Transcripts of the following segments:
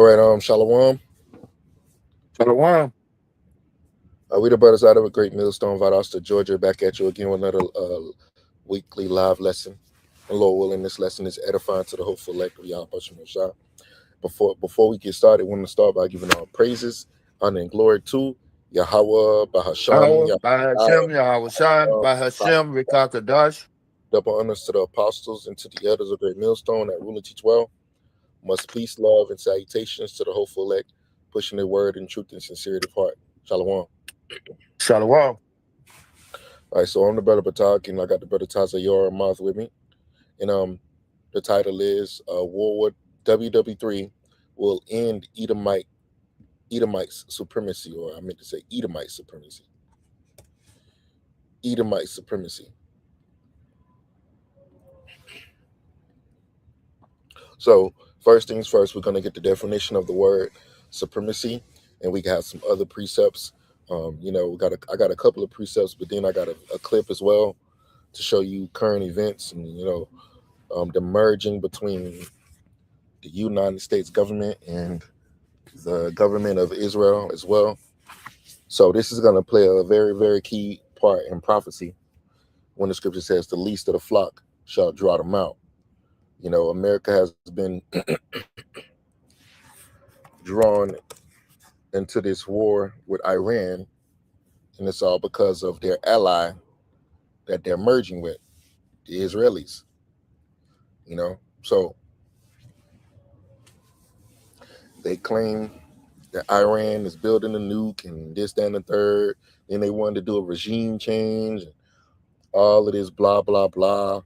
All right, Shalom. Shalom. We the brothers out of a great millstone, Valdosta, Georgia, back at you again with another weekly live lesson. And Lord willing, this lesson is edifying to the hopeful elect of Yahweh Shem Shah. Before we get started, we want to start by giving our praises, honor, and glory to Yahweh, Bahasham, Yahweh, by Hashem, Yahweh Shai, by Hashem, Rikakadash. double honors to the apostles and to the elders of great millstone that rule and teach well. Much peace, love, and salutations to the hopeful elect, pushing their word in truth and sincerity of heart. Shalom. Shalom. All right, so I'm the brother Batak, and I got the brother Taza Yor Moth with me. And the title is World War WW3 will end Edomite supremacy, or I meant to say Edomite supremacy. Edomite supremacy. So first things first, we're gonna get the definition of the word supremacy, and we got some other precepts. I got a couple of precepts, but then I got a clip as well to show you current events and the merging between the United States government and the government of Israel as well. So this is going to play a very, very key part in prophecy when the scripture says the least of the flock shall draw them out. You know, America has been drawn into this war with Iran, and it's all because of their ally that they're merging with, the Israelis. So they claim that Iran is building a nuke and this, that, and the third. Then they wanted to do a regime change, all of this blah, blah, blah.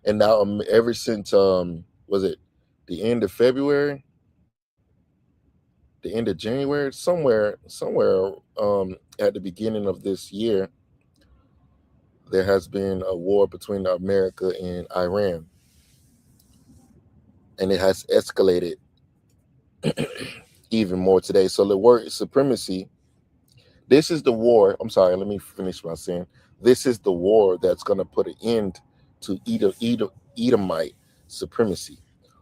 And now ever since, was it the end of February, the end of January, somewhere at the beginning of this year, there has been a war between America and Iran. And it has escalated even more today. So the word supremacy, this is the war. I'm sorry, let me finish by saying this is the war that's going to put an end to Edomite supremacy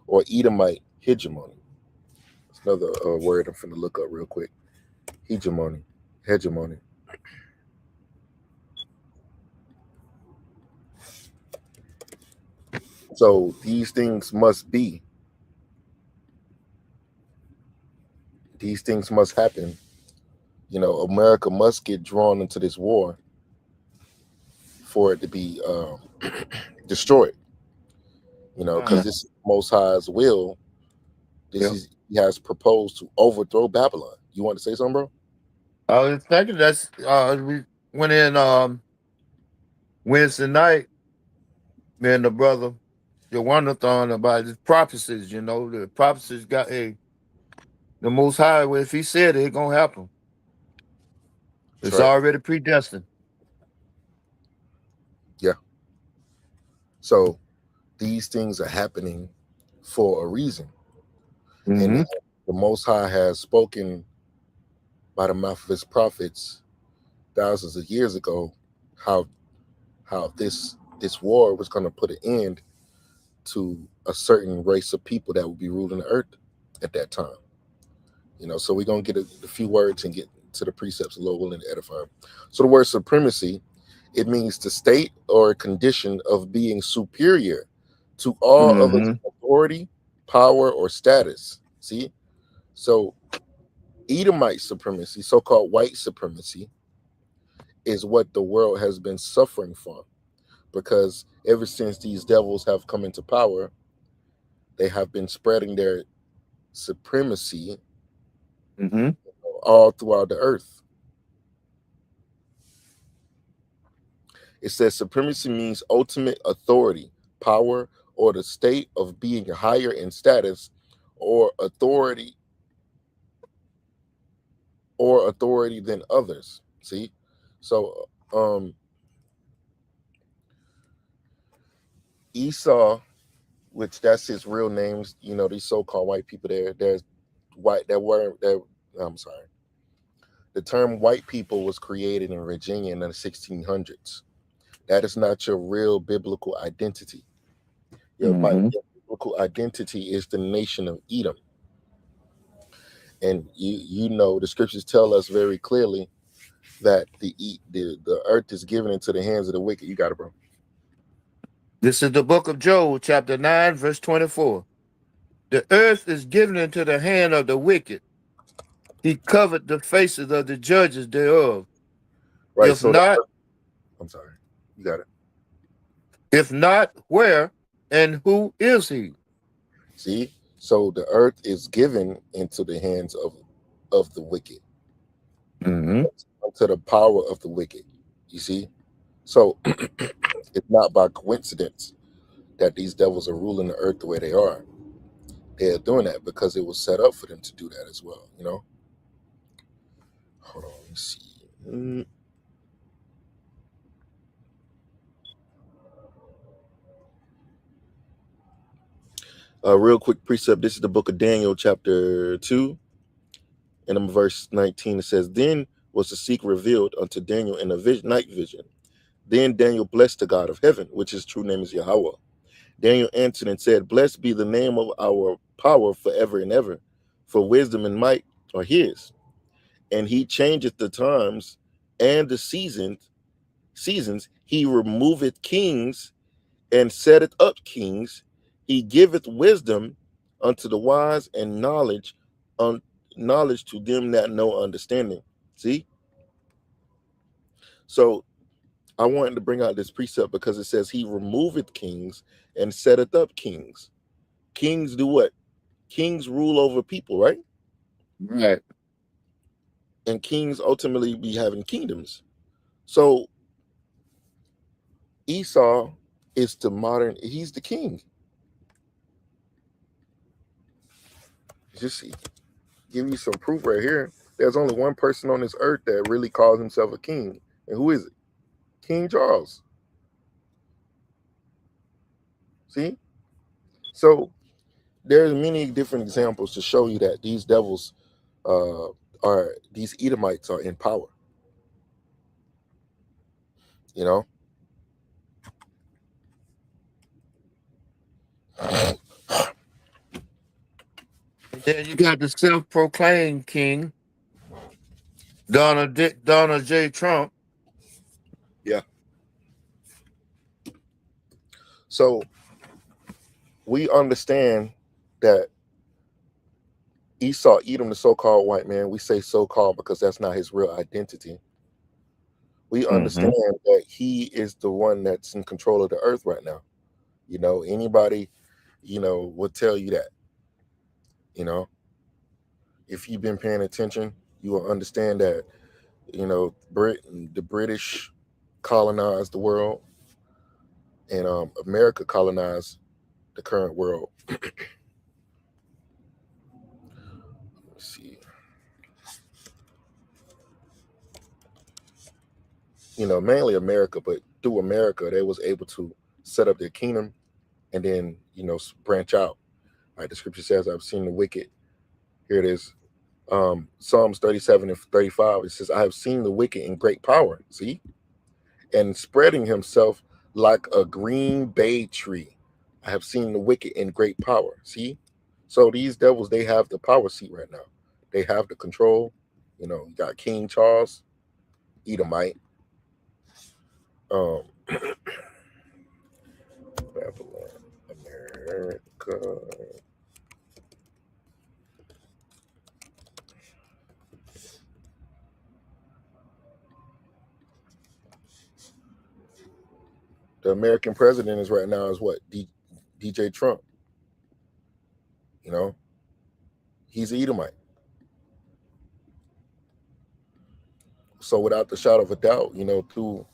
or Edomite hegemony. It's another word I'm going to look up real quick. Hegemony. So these things must be. These things must happen. You know, America must get drawn into this war for it to be destroyed. You know, because this is Most High's will. He has proposed to overthrow Babylon. You want to say something, bro? I was thinking we went in Wednesday night, me and the brother, Thon about his prophecies, the prophecies got the Most High, if he said it, it's going to happen. It's Right. already predestined. Yeah. So these things are happening for a reason. Mm-hmm. And the Most High has spoken by the mouth of his prophets thousands of years ago how this war was going to put an end to a certain race of people that would be ruling the earth at that time. You know, so we're going to get a few words and get to the precepts a little willing to edify. So the word supremacy, it means the state or condition of being superior to all other authority, power, or status. See? So Edomite supremacy, so-called white supremacy, is what the world has been suffering from, because ever since these devils have come into power, they have been spreading their supremacy all throughout the earth. It says supremacy means ultimate authority, power, or the state of being higher in status or authority than others. See? So Esau, which that's his real names, you know, these so-called white people there's white I'm sorry. The term white people was created in Virginia in the 1600s. That is not your real biblical identity. Your biblical biblical identity is the nation of Edom. And you know the scriptures tell us very clearly that the earth is given into the hands of the wicked. You got it, bro. This is the book of Job, chapter 9, verse 24. The earth is given into the hand of the wicked. He covered the faces of the judges thereof. Right. If So the not, earth, I'm sorry. You got it. if not, where and who is he? See? So the earth is given into the hands of the wicked, Mm-hmm. to the power of the wicked. You see? So it's not by coincidence that these devils are ruling the earth the way they are. They're doing that because it was set up for them to do that as well, you know? Hold on, let me see. Real quick precept. This is the book of Daniel, chapter 2, and in verse 19. It says, Then was the secret revealed unto Daniel in a night vision. Then Daniel blessed the God of heaven, which his true name is Yahweh. Daniel answered and said, Blessed be the name of our power forever and ever, for wisdom and might are his. And he changeth the times and the seasons. He removeth kings and setteth up kings. He giveth wisdom unto the wise and knowledge to them that know understanding. See? So I wanted to bring out this precept because it says he removeth kings and setteth up kings. Kings do what? Kings rule over people, right? Right. And kings ultimately be having kingdoms. So Esau is the modern, he's the king. Just give you some proof right here. There's only one person on this earth that really calls himself a king. And who is it? King Charles. See? So there's many different examples to show you that these devils these Edomites are in power. You know? And then you got the self-proclaimed king, Donald J. Trump. Yeah. So we understand that Esau, Edom, the so-called white man, we say so-called because that's not his real identity. We Mm-hmm. understand that he is the one that's in control of the earth right now. You know, anybody, would tell you that. You know, if you've been paying attention, you will understand that, the British colonized the world, and America colonized the current world. Let's see. Mainly America, but through America, they was able to set up their kingdom and then, branch out. Like the scripture says, I've seen the wicked. Here it is. Psalms 37 and 35. It says, I have seen the wicked in great power. See? And spreading himself like a green bay tree. I have seen the wicked in great power. See? So these devils, they have the power seat right now. They have the control. You got King Charles, Edomite, um, Babylon, America. The American president is right now is what? DJ Trump. You know, he's an Edomite. So without the shadow of a doubt, through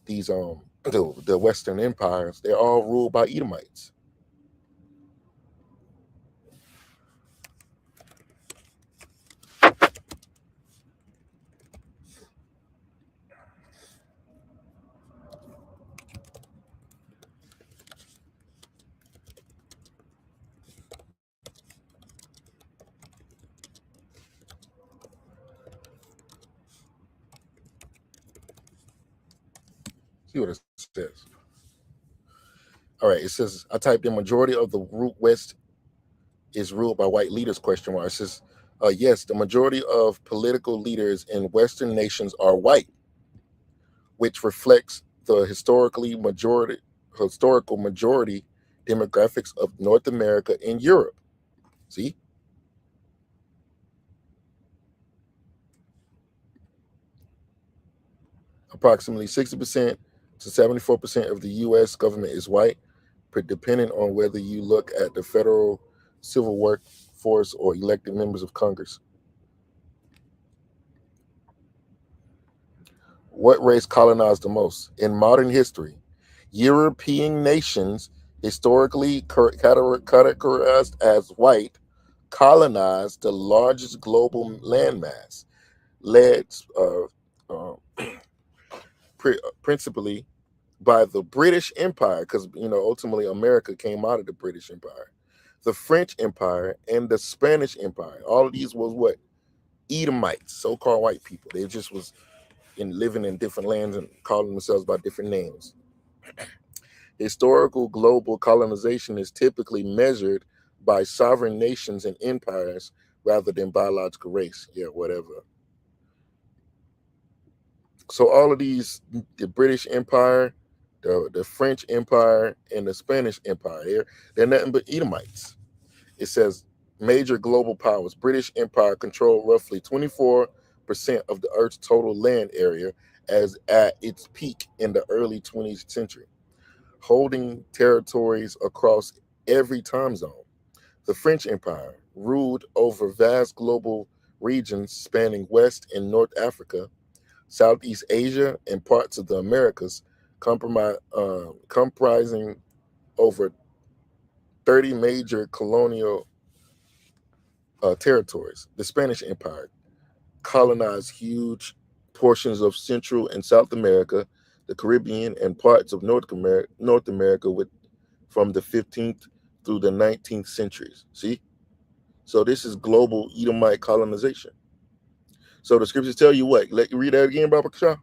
these the Western empires, they're all ruled by Edomites. See what it says. All right, it says I typed in majority of the root West is ruled by white leaders? Question mark. It says yes, the majority of political leaders in Western nations are white, which reflects the historical majority demographics of North America and Europe. See, approximately 60% to 74% of the U.S. government is white, depending on whether you look at the federal civil workforce or elected members of Congress. What race colonized the most? In modern history, European nations, historically categorized as white, colonized the largest global landmass, led uh, principally by the British Empire, because ultimately America came out of the British Empire, the French Empire, and the Spanish Empire. All of these was what? Edomites, so-called white people. They just was in living in different lands and calling themselves by different names. Historical global colonization is typically measured by sovereign nations and empires rather than biological race. Yeah, whatever. So all of these, the British Empire, the French Empire, and the Spanish Empire, they're nothing but Edomites. It says major global powers. British Empire controlled roughly 24% of the Earth's total land area as at its peak in the early 20th century, holding territories across every time zone. The French Empire ruled over vast global regions spanning West and North Africa, Southeast Asia, and parts of the Americas, comprising over 30 major colonial territories. The Spanish Empire colonized huge portions of Central and South America, the Caribbean, and parts of North America from the 15th through the 19th centuries. See? So this is global Edomite colonization. So the scriptures tell you what? Let you read that again, Baba Kasha.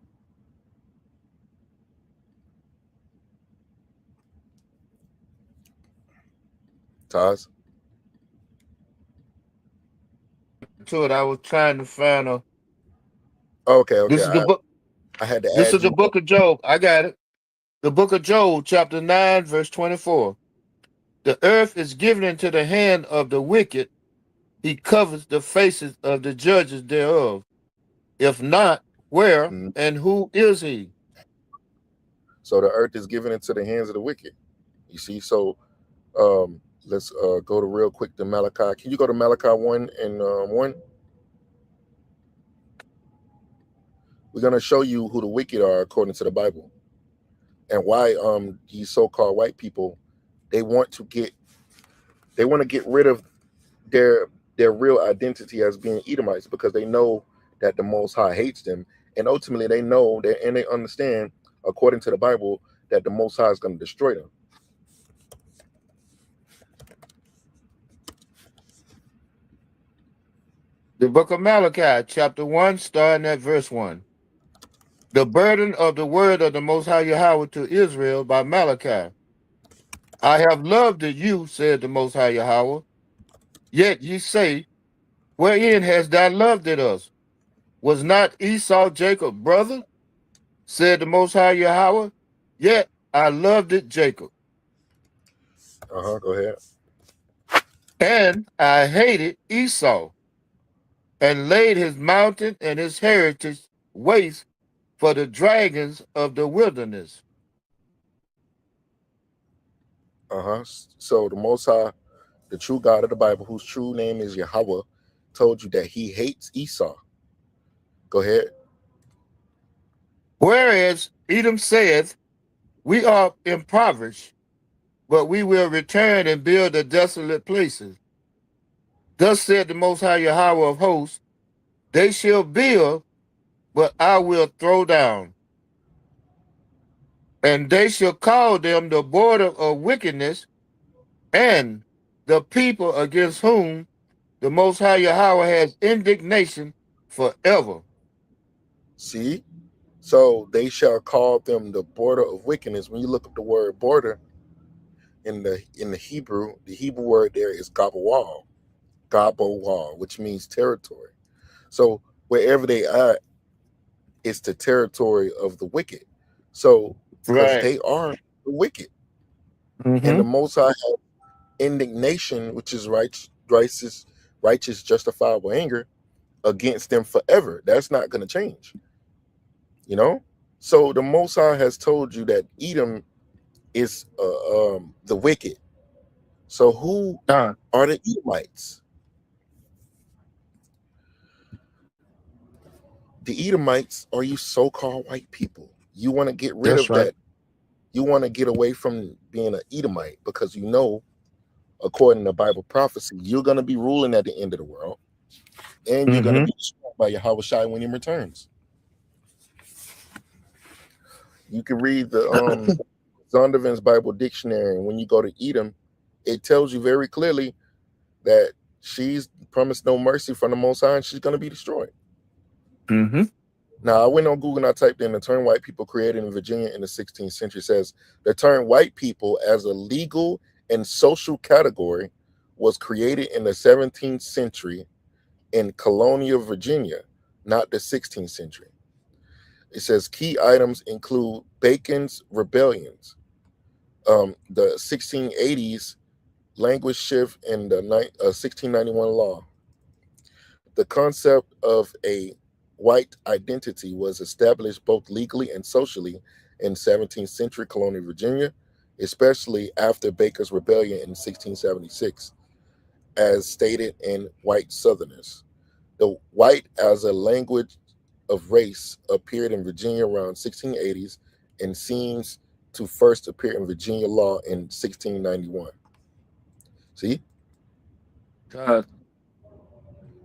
Taz. To it, I was trying to find a. Okay, okay. This is the book. I had to This add is the you up. book of Job. I got it. The book of Job, chapter 9, verse 24. The earth is given into the hand of the wicked. He covers the faces of the judges thereof. If not, where Mhm. and who is he? So the earth is given into the hands of the wicked. You see, so let's go to real quick to Malachi. Can you go to Malachi 1 and 1? We're gonna show you who the wicked are according to the Bible, and why these so-called white people, they want to get they want to get rid of their real identity as being Edomites, because they know that the Most High hates them, and ultimately they know that, and they understand according to the Bible, that the Most High is going to destroy them. The book of Malachi, chapter 1, starting at verse 1. The burden of the word of the Most High Yahweh to Israel by Malachi. I have loved you, said the Most High Yahweh. Yet ye say, wherein hast thou loved us? Was not Esau Jacob's brother? Said the Most High Yahweh. Yet I loved Jacob, Go ahead. and I hated Esau, and laid his mountain and his heritage waste for the dragons of the wilderness. So the Most High, the true God of the Bible, whose true name is Yahweh, told you that he hates Esau. Go ahead. Whereas Edom saith, we are impoverished, but we will return and build the desolate places. Thus said the Most High Yahweh of hosts, they shall build, but I will throw down. And they shall call them the border of wickedness, and the people against whom the Most High Yahweh has indignation forever. See? So they shall call them the border of wickedness. When you look up the word border, in the Hebrew word there is gabawal, gabawal, which means territory. So wherever they are, it's the territory of the wicked. So because Right. they are the wicked, and Mm-hmm. the Most High has indignation, which is righteous, justifiable anger against them forever. That's not going to change, you know. So the Most High has told you that Edom is the wicked. So who Con. are the Edomites? The Edomites are you so-called white people. You want to get rid That's of right. that. You want to get away from being an Edomite because you know, according to Bible prophecy, you're going to be ruling at the end of the world, and you're going to Mm-hmm. be destroyed by Yahweh Shai when he returns. You can read the Zondervan's Bible dictionary, and when you go to Edom, it tells you very clearly that she's promised no mercy from the Most High, and she's going to be destroyed. Mm-hmm. Now, I went on Google and I typed in the term white people created in Virginia in the 16th century. It says the term white people as a legal and social category was created in the 17th century in colonial Virginia, not the 16th century. It says key items include Bacon's rebellions, the 1680s language shift, and the 1691 law. The concept of a white identity was established both legally and socially in 17th century colonial Virginia, especially after Baker's Rebellion in 1676, as stated in White Southerners. The white as a language of race appeared in Virginia around 1680s and seems to first appear in Virginia law in 1691. See? Con.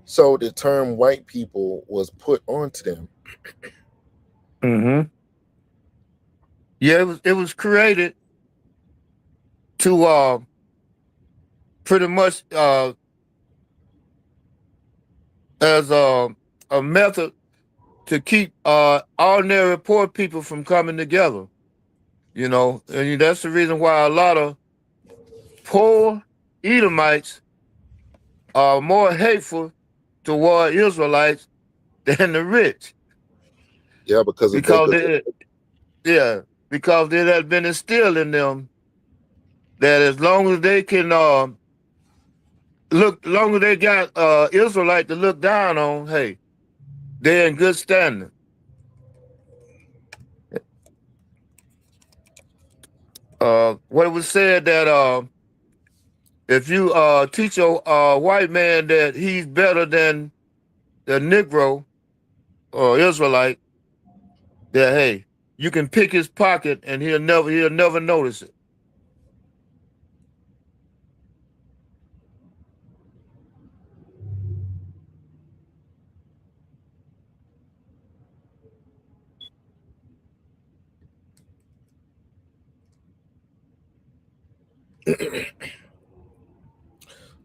So the term white people was put onto them. Mm-hmm. Yeah, it was created to pretty much as a method to keep ordinary poor people from coming together. And that's the reason why a lot of poor Edomites are more hateful toward Israelites than the rich, Yeah, because of because Baker's. they, yeah, because it has been instilled in them that as long as they can long as they got Israelite to look down on, hey, they're in good standing. What it was said that if you teach a white man that he's better than the Negro or Israelite, that hey, you can pick his pocket and he'll never notice it.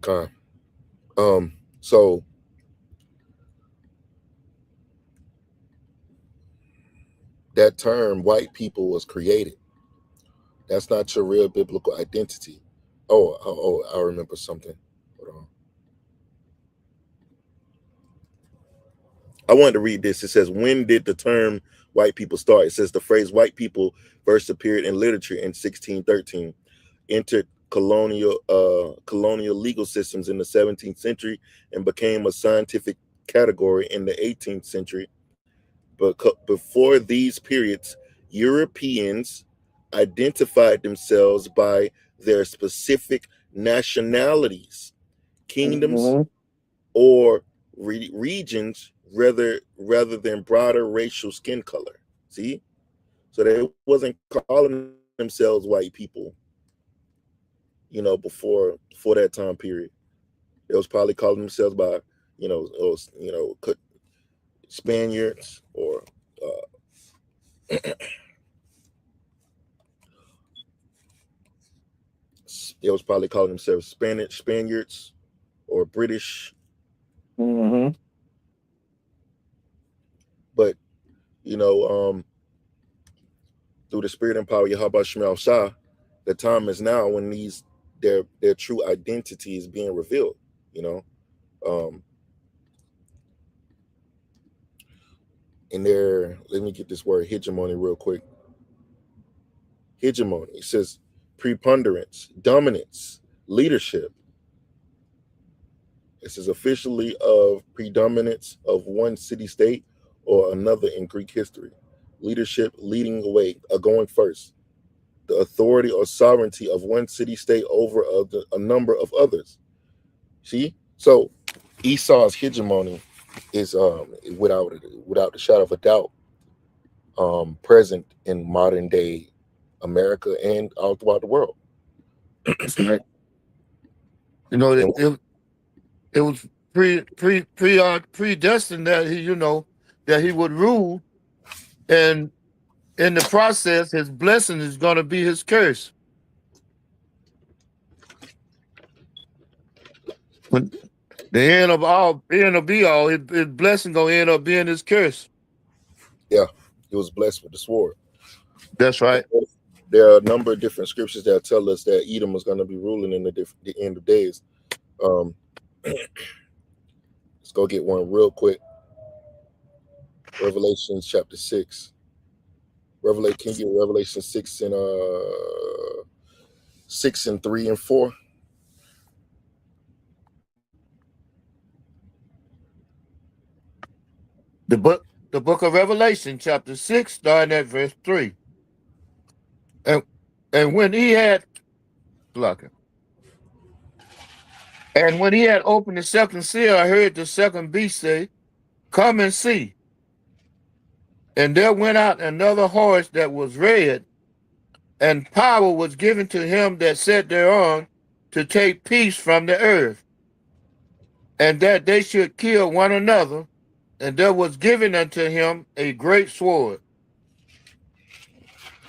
Con. So that term white people was created. That's not your real biblical identity. I remember something. Hold on. I wanted to read this. It says, when did the term white people start? It says the phrase white people first appeared in literature in 1613, entered colonial legal systems in the 17th century, and became a scientific category in the 18th century. But before these periods, Europeans identified themselves by their specific nationalities, kingdoms, Mm-hmm. or regions rather than broader racial skin color. See, so they wasn't calling themselves white people, before that time period. They was probably calling themselves by, Spaniards, or they was probably calling themselves Spaniards or British. Mm-hmm. But you know, through the spirit and power of Yahweh Shema Shah, The time is now when their true identity is being revealed. You know, um, in their, let me get this word hegemony real quick. Hegemony. It says preponderance, dominance, leadership. This is officially of predominance of one city state or another in Greek history. Leadership, leading away, going first. The authority or sovereignty of one city state over a number of others. See? So Esau's hegemony is without the shadow of a doubt present in modern day America and all throughout the world. That's right. You know, And it was predestined that he, that he would rule, and in the process, his blessing is going to be his curse. When the end of be all, his blessing gonna end up being his curse. yeah, he was blessed with the sword. That's right. There are a number of different scriptures that tell us that Edom was going to be ruling in the end of days. Um, let's go get one real quick. Revelation chapter 6. Revelation, can you get Revelation 6 and 3 and 4? The book of Revelation, chapter 6, starting at verse 3. And and when he had look, and when he had opened the second seal, I heard the second beast say, "Come and see." And there went out another horse that was red, and power was given to him that sat thereon to take peace from the earth, and that they should kill one another. And there was given unto him a great sword.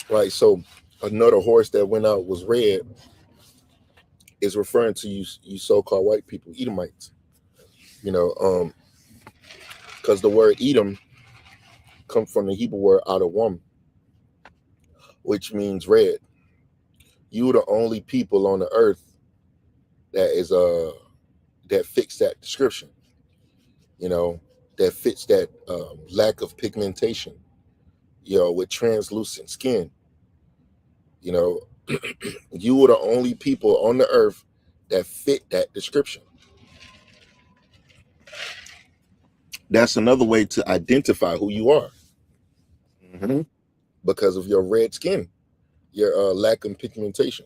Right. So another horse that went out was red is referring to you so-called white people, Edomites. You know, because the word Edom comes from the Hebrew word Adawam, which means red. You are the only people on the earth that is that fits that description. You know, that fits that lack of pigmentation. You know, with translucent skin. You know, you are the only people on the earth that fit that description. That's another way to identify who you are Mm-hmm. because of your red skin, your lack of pigmentation.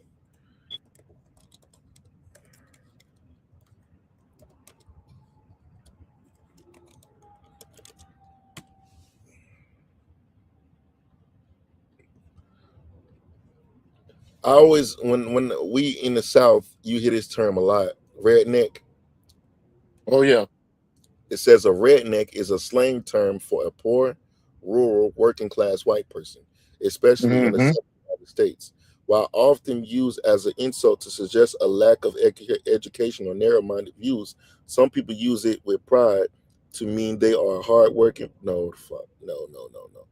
I always, when we in the South, you hear this term a lot, redneck. Oh yeah. It says a redneck is a slang term for a poor, rural, working class white person, especially in the Mm-hmm. Southern United States. While often used as an insult to suggest a lack of education or narrow minded views, some people use it with pride to mean they are hardworking. No, fuck. No, no, no, no.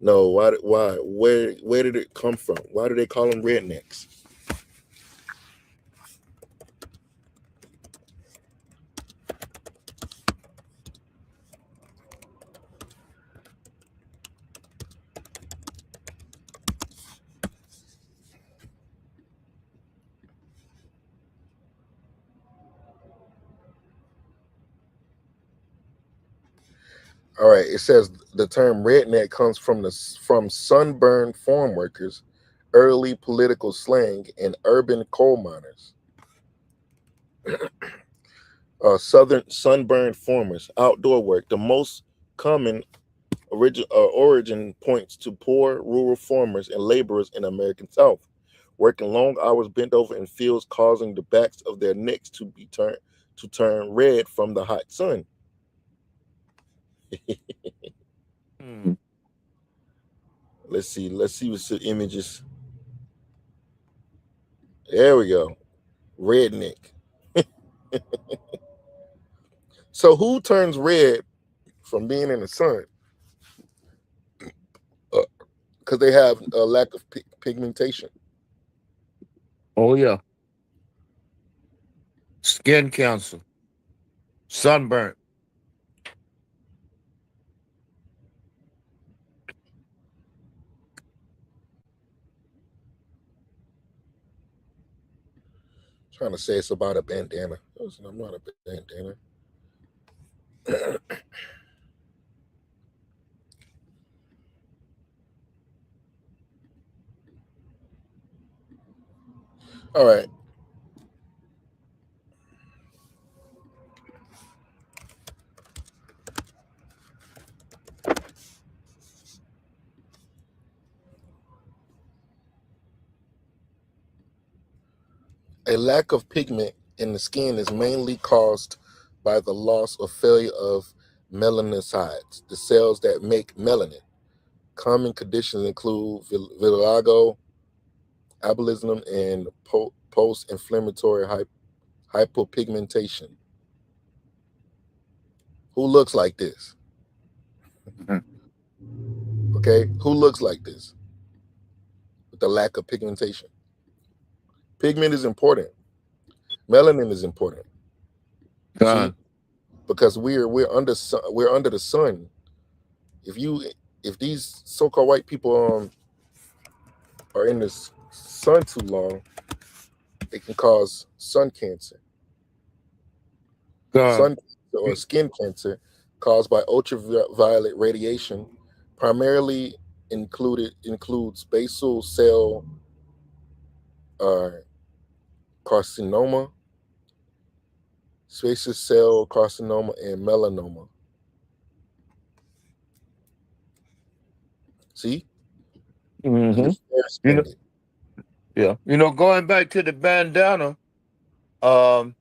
No, why? Where did it come from? Why do they call them rednecks? All right, it says the term redneck comes from sunburned farm workers, early political slang, and urban coal miners. Southern sunburned farmers, outdoor work. The most common origin points to poor rural farmers and laborers in American South, working long hours bent over in fields, causing the backs of their necks to turn red from the hot sun. Mm. Let's see what's the images. There we go. Redneck. So who turns red from being in the sun? Because they have a lack of pigmentation. Oh yeah, skin cancer, sunburn. Trying to say it's about a bandana. Listen, I'm not a bandana. All right. A lack of pigment in the skin is mainly caused by the loss or failure of melanocytes, the cells that make melanin. Common conditions include vitiligo, albinism, and post-inflammatory hypopigmentation. Who looks like this? Mhm. Okay, who looks like this with the lack of pigmentation? Pigment is important. Melanin is important. See, Gone, because we're under the sun. If you if these so-called white people are in the sun too long, it can cause sun cancer, gone. sun or skin cancer caused by ultraviolet radiation, primarily includes basal cell uh, carcinoma, spacer cell carcinoma, and melanoma. See, you Hmm. get fair You know, skinned. yeah. Going back to the bandana, um,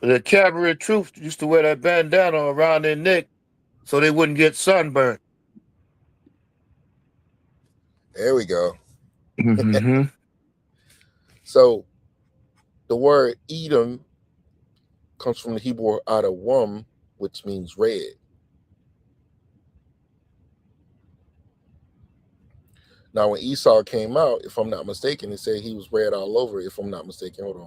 the cavalry troops used to wear that bandana around their neck so they wouldn't get sunburned. There we go. Hmm. So the word Edom comes from the Hebrew Adawam, which means red. Now, when Esau came out, if I'm not mistaken, it said he was red all over. If I'm not mistaken, hold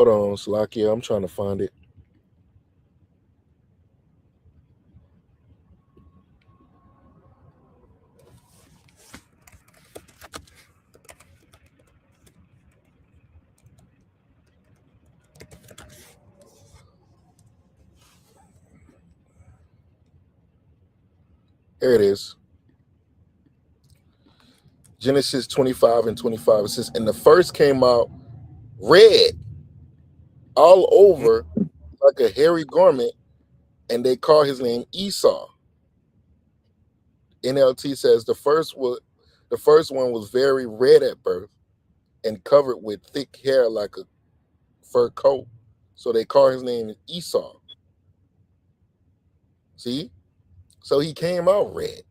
on, Slakia, I'm trying to find it. Here it is. Genesis 25 and 25. It says, and the first came out red all over like a hairy garment, and they call his name Esau. NLT says the first one was very red at birth and covered with thick hair like a fur coat. So they call his name Esau. See? So he came out red.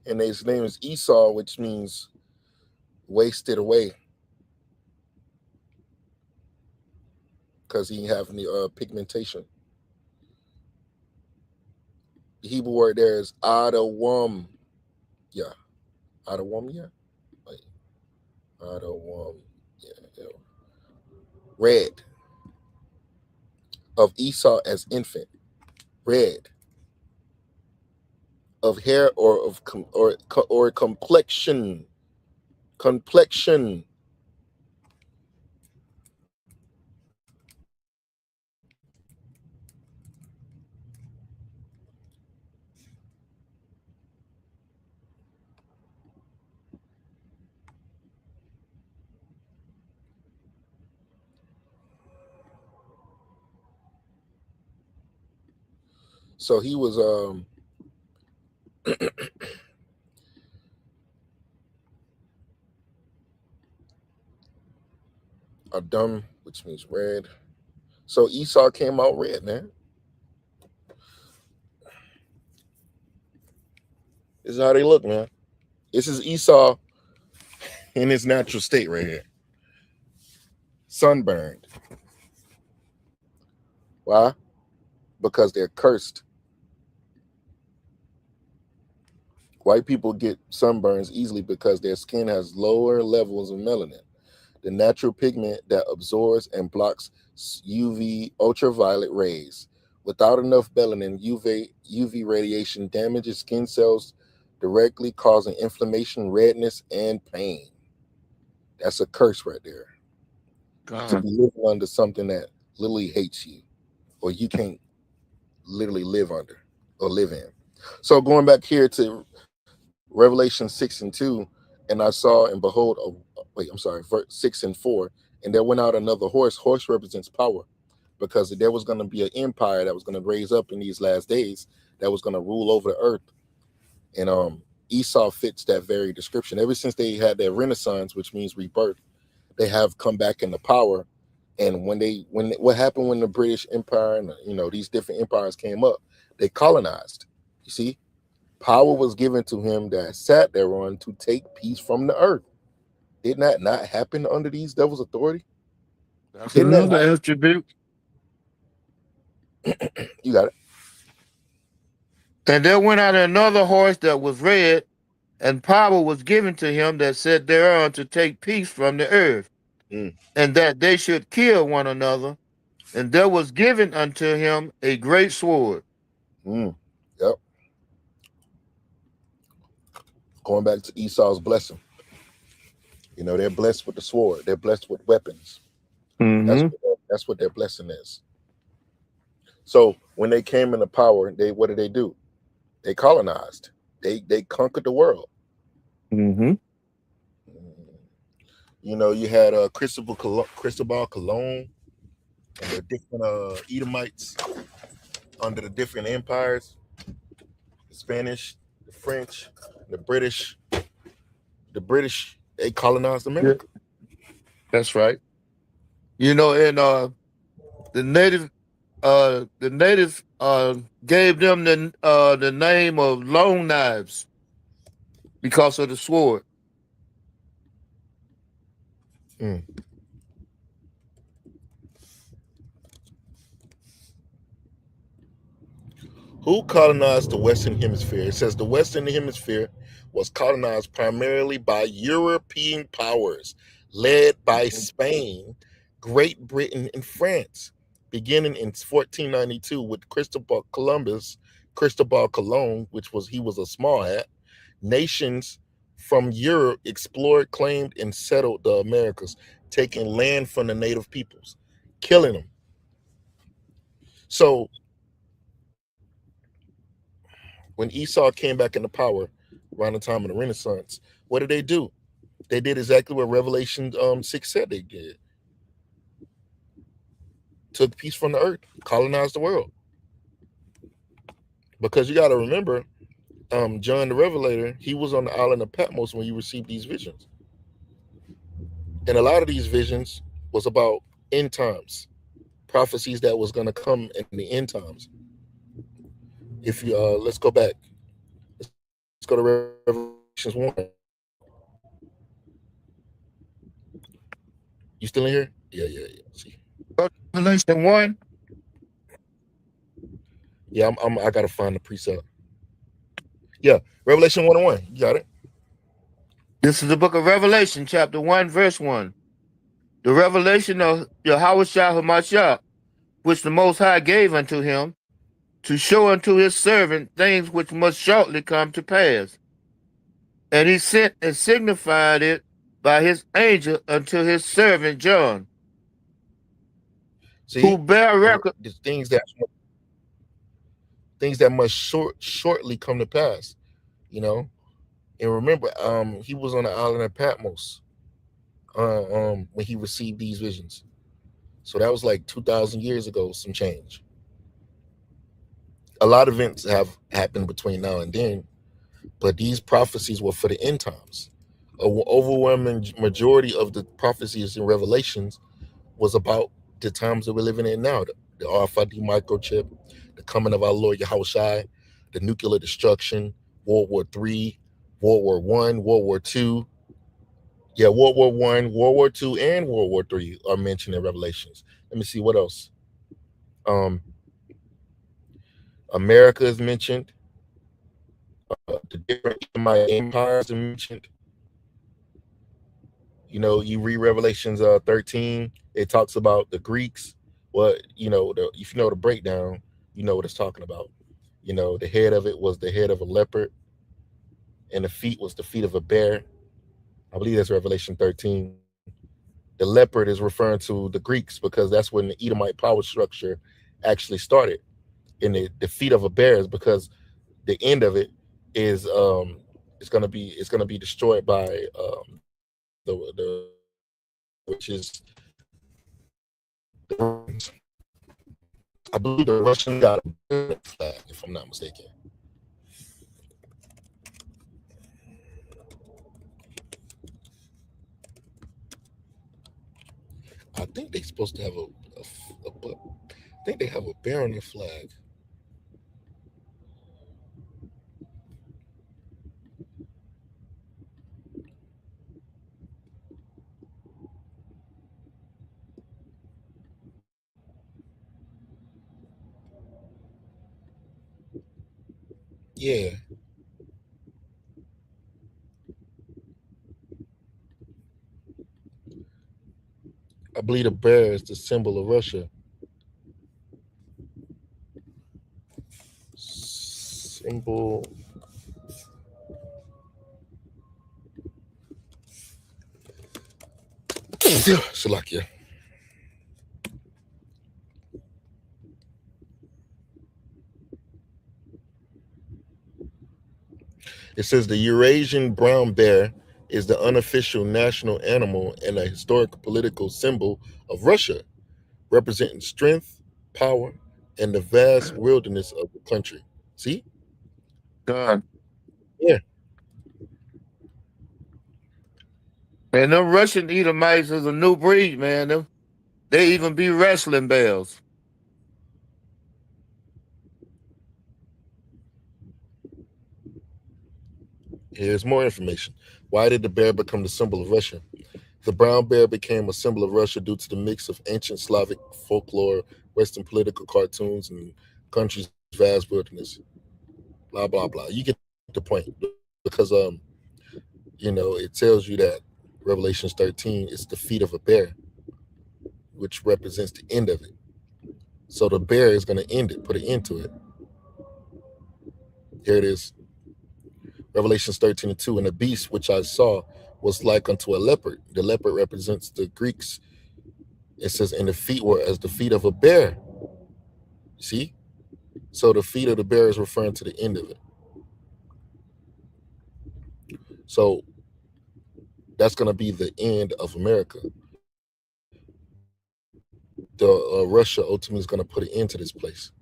And his name is Esau, which means wasted away because he have the pigmentation. The Hebrew word there is adawam. Yeah, adawam. Yeah, like adawam. Yeah, yeah. Red of Esau as infant. Red of hair or of or complexion. Complexion. So he was a dumb, which means red. So Esau came out red, man. This is how they look, man. This is Esau in his natural state right here. Sunburned. Why? Because they're cursed. White people get sunburns easily because their skin has lower levels of melanin, the natural pigment that absorbs and blocks UV ultraviolet rays. Without enough melanin, UV radiation damages skin cells directly, causing inflammation, redness, and pain. That's a curse right there. To God. be living under something that literally hates you, or you can't literally live under or live in. So going back here to Revelation 6:2, and I saw and behold, wait, I'm sorry, verse 6:4, and there went out another horse. Horse represents power, because there was going to be an empire that was going to raise up in these last days that was going to rule over the earth. And Esau fits that very description. Ever since they had their renaissance, which means rebirth, they have come back into power. And when what happened when the British Empire and these different empires came up, they colonized. You see, power was given to him that sat there on to take peace from the earth. Didn't that not happen under these devils' authority? That's Didn't that another not? attribute. You got it. And there went out another horse that was red, and power was given to him that sat thereon to take peace from the earth, Mm, and that they should kill one another. And there was given unto him a great sword. mm. Yep. Going back to Esau's blessing. They're blessed with the sword. They're blessed with weapons. Mm-hmm. That's what their blessing is. So when they came into power, they what did they do? They colonized. They conquered the world. Mm-hmm. Mm. You had Cristobal Colon and the different Edomites under the different empires, the Spanish, the French, the British. The British, they colonized Yeah, America. that's right. And the native the natives gave them the name of long knives because of the sword. Mm. Who colonized the Western Hemisphere? It says the Western Hemisphere was colonized primarily by European powers led by Spain, Great Britain, and France, beginning in 1492 with Cristobal Colon, which was he was a small hat. Nations from Europe explored, claimed, and settled the Americas, taking land from the native peoples, killing them. So when Esau came back into power around the time of the Renaissance, what did they do? They did exactly what Revelation 6 said they did. Took peace from the earth, colonized the world. Because you got to remember, John the Revelator, he was on the island of Patmos when he received these visions. And a lot of these visions was about end times, prophecies that was going to come in the end times. If you let's go back. Let's go to Revelations 1. You still in here? Yeah. See. Revelation 1. Yeah, I gotta find the precept. Yeah, Revelation 1:1. You got it. This is the book of Revelation, chapter 1, verse 1. The revelation of Yahweh Shah Hamashiach, which the Most High gave unto him, to show unto his servant things which must shortly come to pass. And he sent and signified it by his angel unto his servant John, who See, bear record. the things that must shortly come to pass. You know, and remember, he was on the island of Patmos when he received these visions. So that was like 2,000 years ago, some change. A lot of events have happened between now and then, but these prophecies were for the end times. An overwhelming majority of the prophecies and revelations was about the times that we're living in now. The RFID microchip, the coming of our Lord Yahushua, the nuclear destruction, World War III, World War I, World War II. Yeah, World War I, World War II, and World War III are mentioned in Revelations. Let me see what else. Um, America is mentioned. The different Edomite empires are mentioned. You read Revelations 13. It talks about the Greeks. If you know the breakdown, you know what it's talking about. The head of it was the head of a leopard, and the feet was the feet of a bear. I believe that's Revelation 13. The leopard is referring to the Greeks because that's when the Edomite power structure actually started. And the feet of a bear is because the end of it is it's gonna be destroyed by the Romans, which is the Russians. I believe the Russians got a flag, if I'm not mistaken. I think they're supposed to have I think they have a bear on their flag. Yeah, I believe the bear is the symbol of Russia. Symbol. Slovakia. It says the Eurasian brown bear is the unofficial national animal and a historic political symbol of Russia, representing strength, power, and the vast wilderness of the country. See? God. Yeah. And them Russian Edomites is a new breed, man. They even be wrestling bells. Here's more information. Why did the bear become the symbol of Russia? The brown bear became a symbol of Russia due to the mix of ancient Slavic folklore, Western political cartoons, and country's vast wilderness. Blah blah blah. You get the point because it tells you that Revelations 13 is the feet of a bear, which represents the end of it. So the bear is going to end it, put an end to it. Here it is. Revelations 13:2. And the beast which I saw was like unto a leopard. The leopard represents the Greeks. It says, and the feet were as the feet of a bear. See? So the feet of the bear is referring to the end of it. So that's going to be the end of America. Russia ultimately is going to put an end to this place.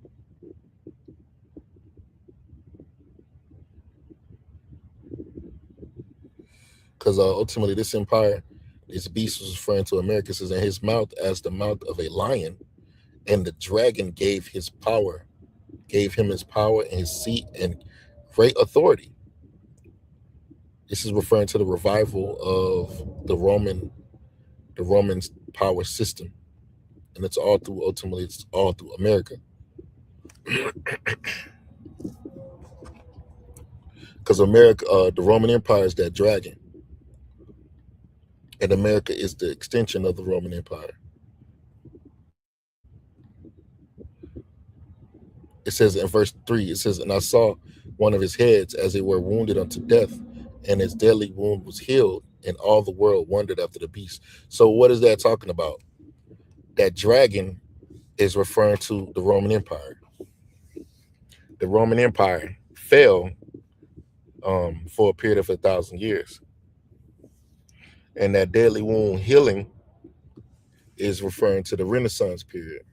Because ultimately, this empire, this beast was referring to America, it says, in his mouth as the mouth of a lion, and the dragon gave him his power and his seat and great authority. This is referring to the revival of the Roman power system, and it's all through America, because America, the Roman Empire is that dragon, and America is the extension of the Roman Empire. It says in verse 3, it says, and I saw one of his heads as it were wounded unto death, and his deadly wound was healed, and all the world wondered after the beast. So what is that talking about? That dragon is referring to the Roman Empire. The Roman Empire fell for a period of 1,000 years, and that deadly wound healing is referring to the Renaissance period,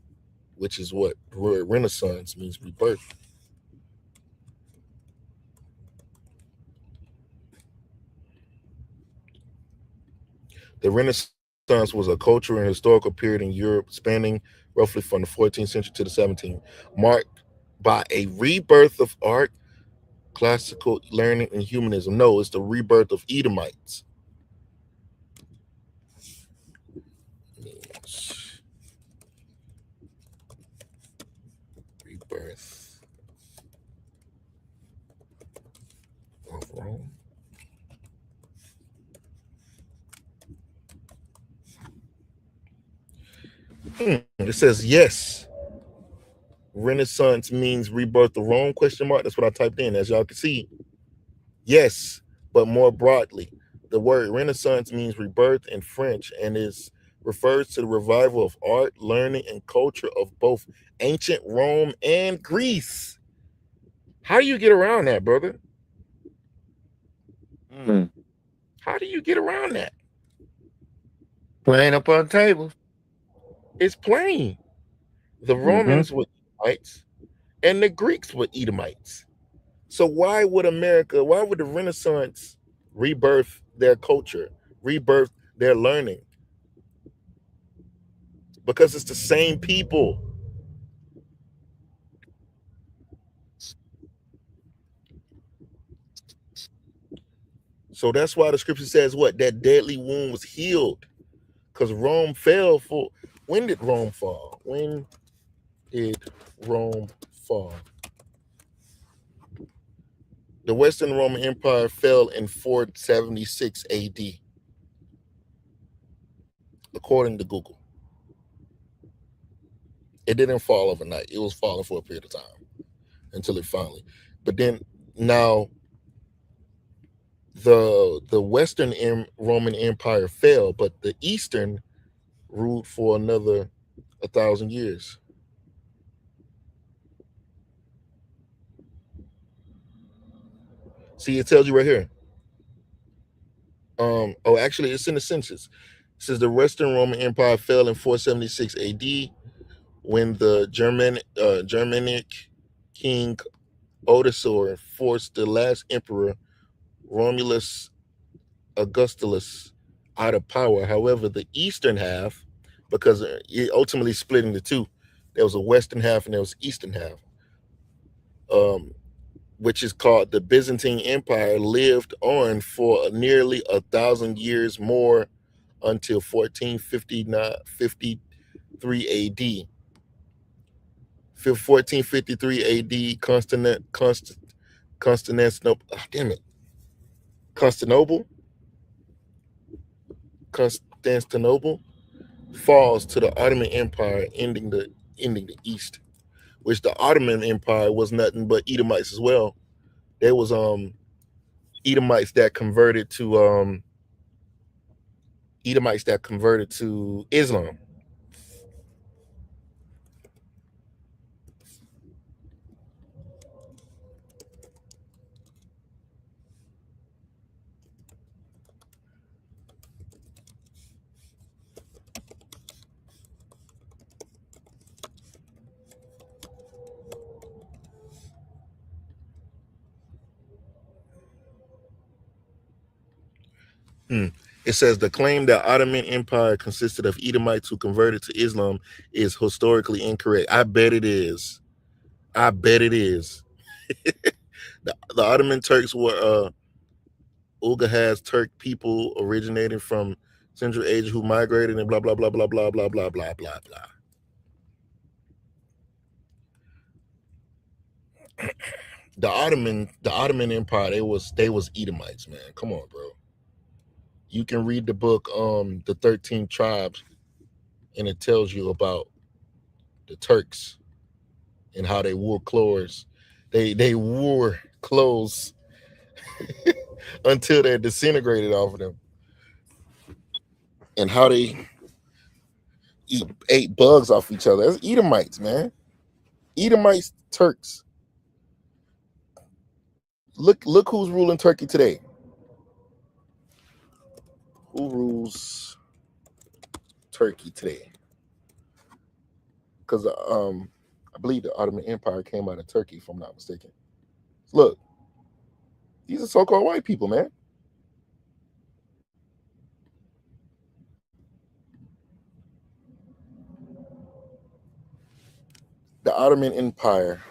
which is what Renaissance means rebirth. The Renaissance was a cultural and historical period in Europe spanning roughly from the 14th century to the 17th, marked by a rebirth of art, classical learning, and humanism. No, it's the rebirth of Edomites. Rebirth of Rome. It says yes. Renaissance means rebirth of Rome? Question mark. That's what I typed in. As y'all can see, yes, but more broadly. The word Renaissance means rebirth in French and is refers to the revival of art, learning, and culture of both ancient Rome and Greece. How do you get around that, brother? Mm. How do you get around that? Playing up on tables. It's plain. The Mm-hmm. Romans were Edomites and the Greeks were Edomites. So why would the Renaissance rebirth their culture, rebirth their learning? Because it's the same people. So that's why the scripture says what? That deadly wound was healed. Because Rome fell for. When did Rome fall? When did Rome fall? The Western Roman Empire fell in 476 AD, according to Google. It didn't fall overnight. It was falling for a period of time until it finally. But then now the Western Roman Empire fell, but the Eastern ruled for another 1,000 years. See, it tells you right here. Oh, actually, it's in the census. It says the Western Roman Empire fell in 476 AD when the Germanic king Odoacer forced the last emperor Romulus Augustulus out of power. However, the eastern half, because it ultimately split into two, there was a western half and there was eastern half, um, which is called the Byzantine Empire, lived on for nearly 1,000 years more until 1453 AD. 1453 AD, Constantinople, damn it, Constantinople, Constantinople falls to the Ottoman Empire, ending the East. Which the Ottoman Empire was nothing but Edomites as well. There was Edomites that converted to Islam. Hmm. It says the claim that Ottoman Empire consisted of Edomites who converted to Islam is historically incorrect. I bet it is. I bet it is. The Ottoman Turks were Ugahaz Turk people originating from Central Asia who migrated and blah blah blah blah blah blah blah blah blah blah. The Ottoman Empire, they was Edomites, man. Come on, bro. You can read the book the 13 Tribes, and it tells you about the Turks and how they wore clothes. They wore clothes until they disintegrated off of them, and how they ate bugs off each other. That's Edomites, man. Edomites, Turks. Look who's ruling Turkey today. Who rules Turkey today? Because I believe the Ottoman Empire came out of Turkey, if I'm not mistaken. Look, these are so-called white people, man. The Ottoman Empire.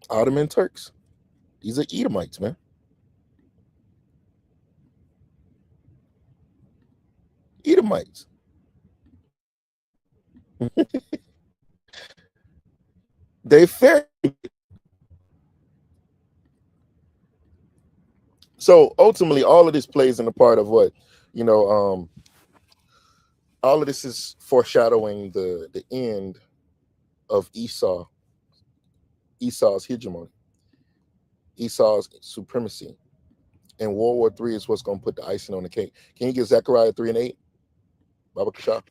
Ottoman Turks. These are Edomites, man. Edomites. They fair. So ultimately, all of this plays in the part of what, you know, all of this is foreshadowing the end of Esau's hegemony, Esau's supremacy. And World War III is what's going to put the icing on the cake. Can you get Zechariah 3 and 8? Baba Kasha?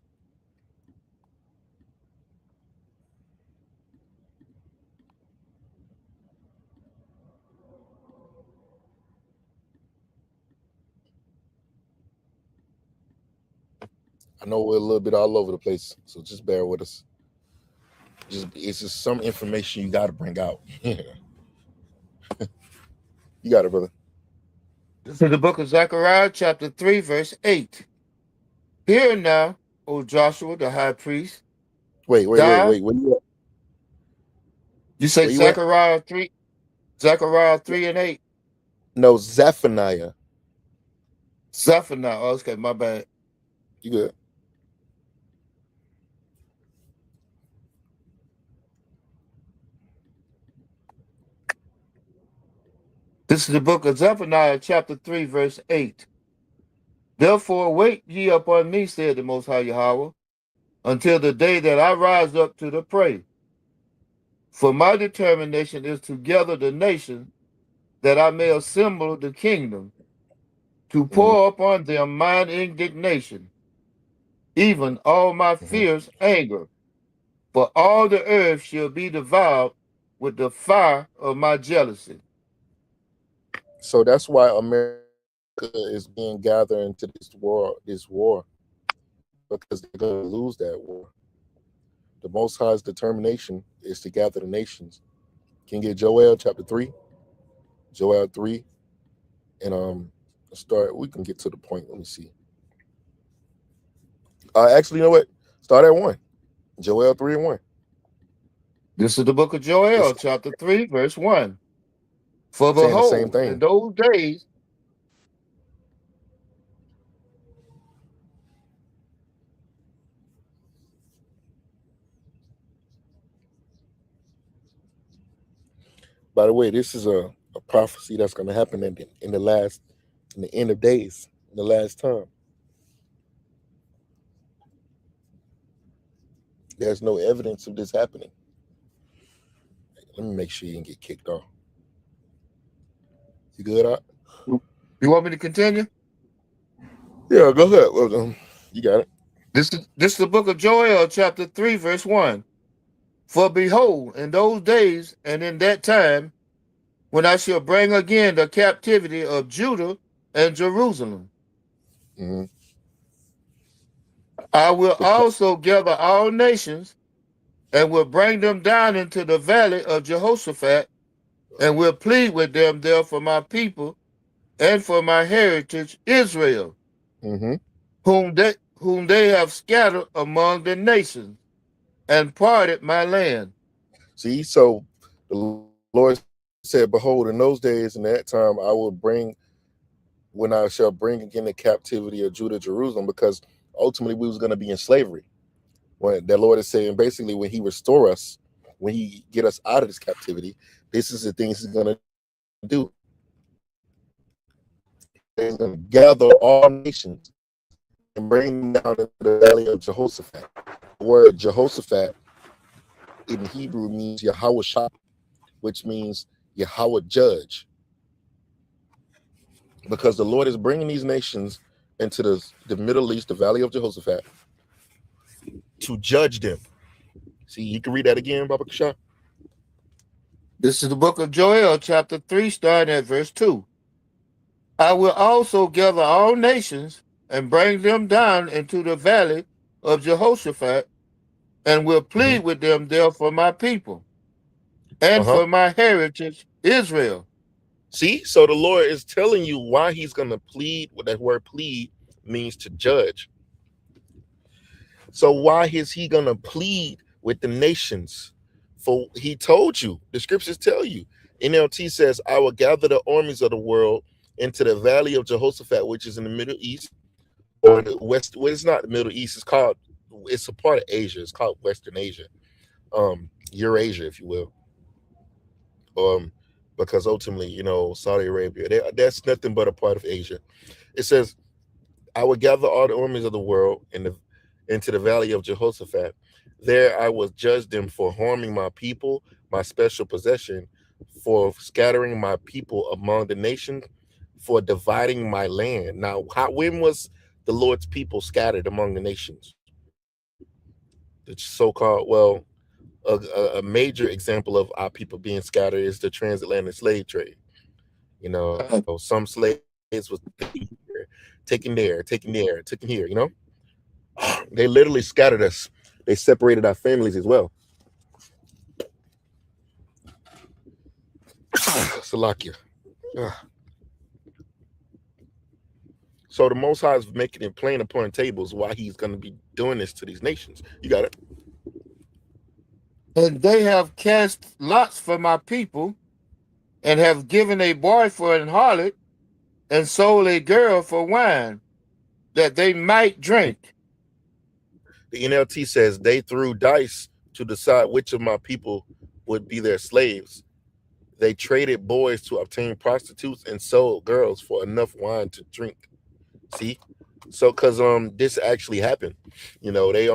I know we're a little bit all over the place, so just bear with us. It's just some information you got to bring out. You got it, brother. This is the book of Zechariah, chapter 3, verse 8. Hear now, O Joshua, the high priest, Wait, wait, wait, thou, wait. Where you at? you say Where you at? Zechariah 3 and 8. No, Zephaniah. Zephaniah, oh, okay, my bad. You good? This is the book of Zephaniah, chapter 3, verse 8. Therefore wait ye upon me, said the Most High Yahweh, until the day that I rise up to the prey. For my determination is to gather the nations, that I may assemble the kingdom, to Mm-hmm, pour upon them mine indignation, even all my mm-hmm. fierce anger. For all the earth shall be devoured with the fire of my jealousy. So that's why America is being gathered into this war, because they're going to lose that war. The Most High's determination is to gather the nations. Can you get Joel chapter 3? Joel 3. And start, we can get to the point. Let me see. Actually, you know what? Start at 1. Joel 3 and 1. This is the book of Joel, It's chapter 3, verse 1. For saying the same behold, in thing. those days, By the way, this is a prophecy that's going to happen in the end of days, in the last time. There's no evidence of this happening. Let me make sure you didn't get kicked off. You good? you want me to continue? Yeah, go ahead. Well, you got it. This is the book of Joel, chapter 3, verse 1. For behold, in those days and in that time, when I shall bring again the captivity of Judah and Jerusalem, Mm-hmm. I will The, also gather all nations and will bring them down into the valley of Jehoshaphat and will plead with them there for my people and for my heritage Israel, mm-hmm. whom they have scattered among the nations and parted my land. See, so the Lord said, "Behold, in those days and that time, I will bring when I shall bring again the captivity of Judah, Jerusalem, because ultimately we was going to be in slavery. When the Lord is saying, basically, when He restore us, when He get us out of this captivity, this is the things He's going to do. He's going to gather all nations and bring them down into the valley of Jehoshaphat. The word Jehoshaphat in Hebrew means Yahweh Shah, which means Yahweh judge, because the Lord is bringing these nations into the Middle East, the valley of Jehoshaphat, to judge them. See, you can read that again, Baba Kasha. This is the book of Joel, chapter 3, starting at verse 2. I will also gather all nations and bring them down into the valley of Jehoshaphat and will Mm-hmm. plead with them there for my people and Uh-huh. for my heritage, Israel. See, so the Lord is telling you why he's going to plead. What that word plead means to judge. So why is he going to plead with the nations? For he told you, the scriptures tell you. NLT says, I will gather the armies of the world into the valley of Jehoshaphat, which is in the Middle East, or the West. Well, it's not the Middle East. It's a part of Asia. It's called Western Asia, Eurasia, if you will. Um, because ultimately, Saudi Arabia, that's nothing but a part of Asia. It says, I will gather all the armies of the world into the valley of Jehoshaphat. There I will judge them for harming my people, my special possession, for scattering my people among the nations, for dividing my land. Now, when was the Lord's people scattered among the nations? The so-called, a major example of our people being scattered is the transatlantic slave trade. Some slaves was taken there, taken here. They literally scattered us. They separated our families as well. Salakia. Ugh. So the Most High is making it plain upon tables why he's going to be doing this to these nations. You got it. And they have cast lots for my people, and have given a boy for an harlot, and sold a girl for wine, that they might drink. The NLT says they threw dice to decide which of my people would be their slaves. They traded boys to obtain prostitutes and sold girls for enough wine to drink. See, so because this actually happened. They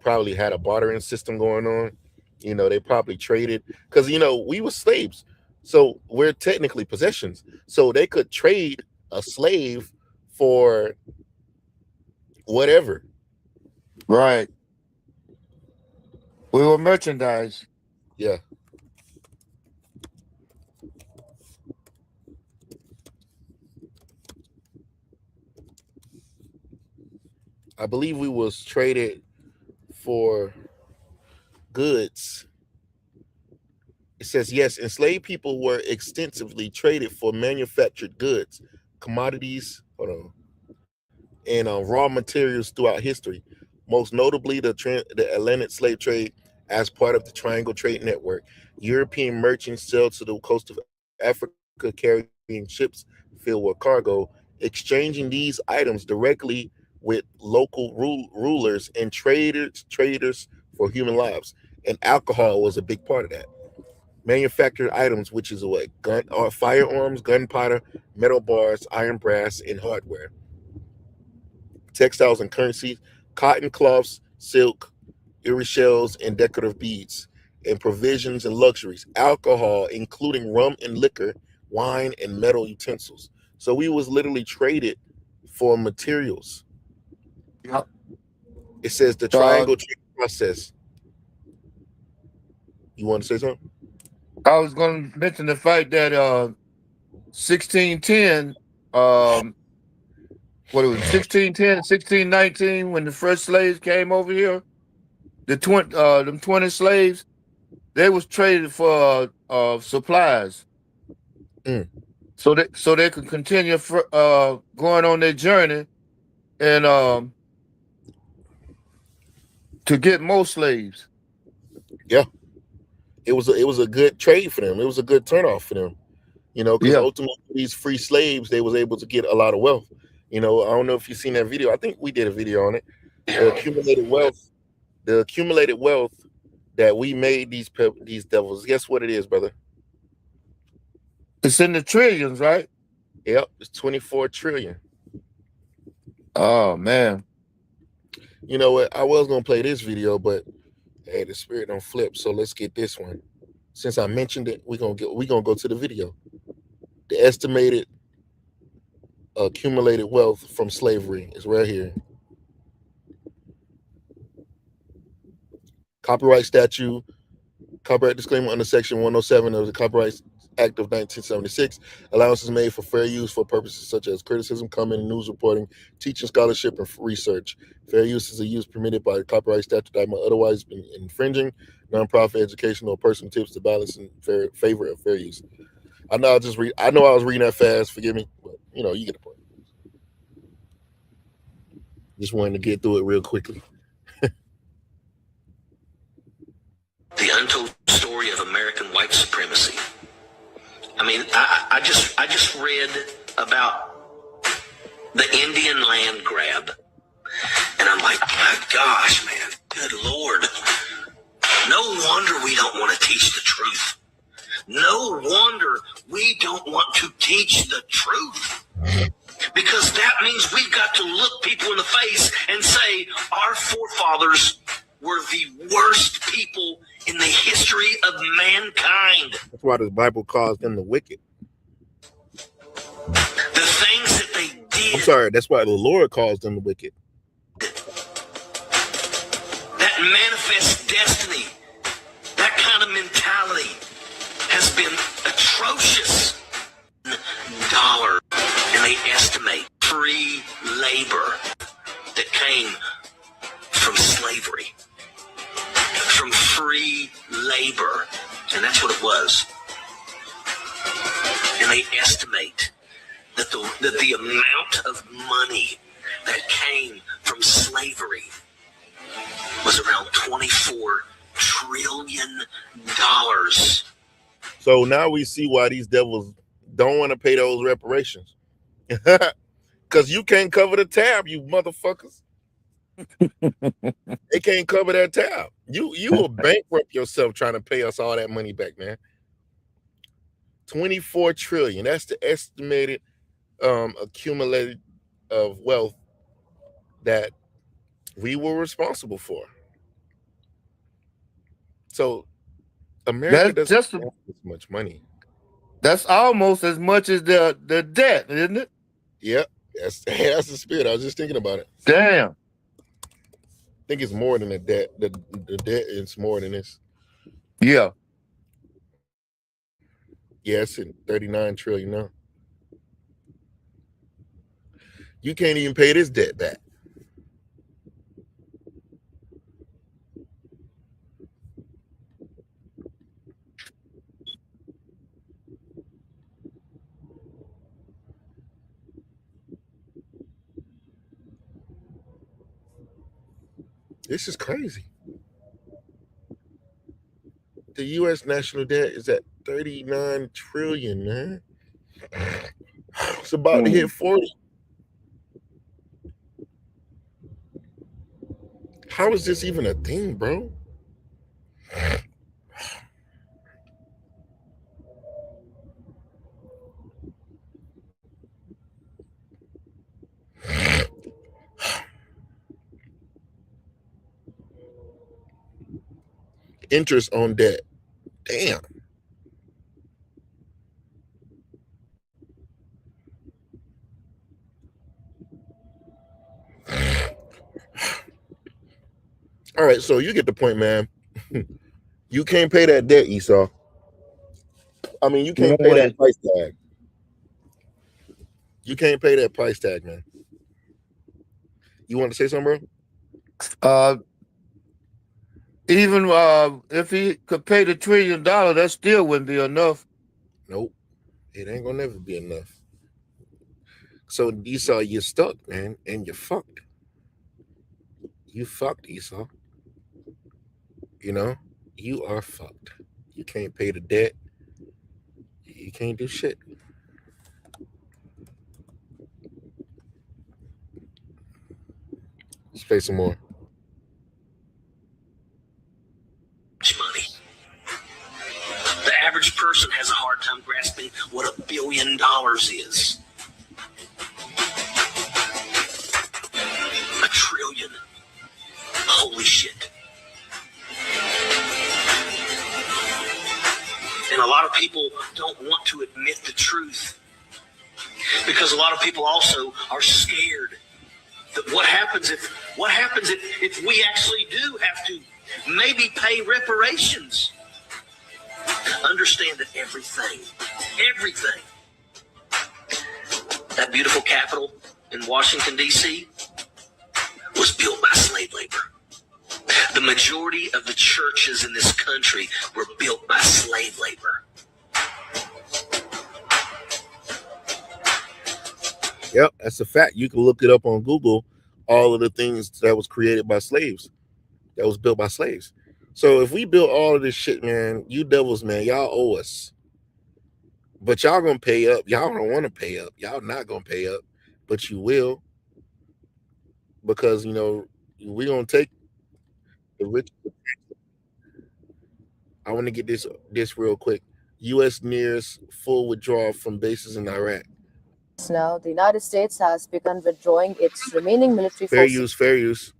probably had a bartering system going on. They probably traded because we were slaves, so we're technically possessions. So they could trade a slave for whatever. Right. We were merchandise. Yeah, I believe we was traded for goods. It says yes, enslaved people were extensively traded for manufactured goods, commodities. Hold on. And raw materials throughout history, most notably the Atlantic slave trade as part of the Triangle Trade Network. European merchants sailed to the coast of Africa carrying ships filled with cargo, exchanging these items directly with local rulers and traders for human lives. And alcohol was a big part of that. Manufactured items, which is what firearms, gunpowder, metal bars, iron, brass, and hardware, textiles and currencies, cotton cloths, silk, earring shells, and decorative beads, and provisions and luxuries, alcohol, including rum and liquor, wine, and metal utensils. So we was literally traded for materials. Yep. It says the Uh, triangle trade process. You want to say something? I was going to mention the fact that 1610, what it was, 1610, 1619, when the first slaves came over here, them 20 slaves, they was traded for supplies, Mm, so they could continue going on their journey, and to get more slaves. yeah, it was a good trade for them. It was a good turnoff for them. Because Yeah. ultimately these free slaves, they was able to get a lot of wealth. I don't know if you've seen that video. I think we did a video on it. The accumulated wealth, the accumulated wealth that we made these devils. Guess what it is, brother? It's in the trillions, right? Yep, it's 24 trillion. Oh man. You know what? I was gonna play this video, but hey, the spirit don't flip. So let's get this one. Since I mentioned it, we gonna go to the video. The estimated accumulated wealth from slavery is right here. Copyright statute, copyright disclaimer under section 107 of the Copyright Act of 1976. Allowance is made for fair use for purposes such as criticism, comment, news reporting, teaching, scholarship, and research. Fair use is a use permitted by the copyright statute that might otherwise be infringing. Nonprofit, educational, or person tips the balance in favor of fair use. I know I know I was reading that fast. Forgive me, but you get the point. Just wanted to get through it real quickly. The untold story of American white supremacy. I mean, I just read about the Indian land grab, and I'm like, my gosh, man, good Lord. No wonder we don't want to teach the truth. No wonder we don't want to teach the truth. Because that means we've got to look people in the face and say our forefathers were the worst people in the history of mankind. That's why the Bible calls them the wicked. The things that they did. I'm sorry, that's why the Lord calls them the wicked. That manifest destiny, that kind of mentality has been atrocious. Dollar, and they estimate free labor that came from slavery. From free labor, and that's what it was. And they estimate that the amount of money that came from slavery was around $24 trillion. So now we see why these devils don't want to pay those reparations. Because you can't cover the tab, you motherfuckers. They can't cover that tab. You will bankrupt yourself trying to pay us all that money back, man. 24 trillion. That's the estimated accumulated of wealth that we were responsible for. So America doesn't have this much money. That's almost as much as the debt, isn't it? Yep. That's the spirit. I was just thinking about it. Damn. I think it's more than the debt. The debt is more than this. Yeah. Yeah, it's in 39 trillion now. You can't even pay this debt back. This is crazy. The U.S. national debt is at 39 trillion, man. It's about to hit 40. How is this even a thing, bro? Interest on debt. Damn. All right, so you get the point, man. You can't pay that debt, Esau. I mean, you can't pay that price tag. You can't pay that price tag, man. You want to say something, bro? Even if he could pay the $1 trillion, that still wouldn't be enough. Nope. It ain't gonna never be enough. So Esau, you're stuck, man, and you're fucked. You fucked, Esau. You know, you are fucked. You can't pay the debt. You can't do shit. Let's pay some more. Money. The average person has a hard time grasping what $1 billion is. $1 trillion. Holy shit. And a lot of people don't want to admit the truth because a lot of people also are scared that what happens if we actually do have to maybe pay reparations. understand that everything, that beautiful capital in Washington, D.C., was built by slave labor. The majority of the churches in this country were built by slave labor. Yep, that's a fact. You can look it up on Google, all of the things that was created by slaves, that was built by slaves. So if we built all of this shit, man, you devils, man, y'all owe us. But y'all gonna pay up. Y'all don't want to pay up. Y'all not gonna pay up, but you will, because we gonna take the rich. I want to get this real quick. U.S. nears full withdrawal from bases in Iraq. Now, the United States has begun withdrawing its remaining military Fair forces use.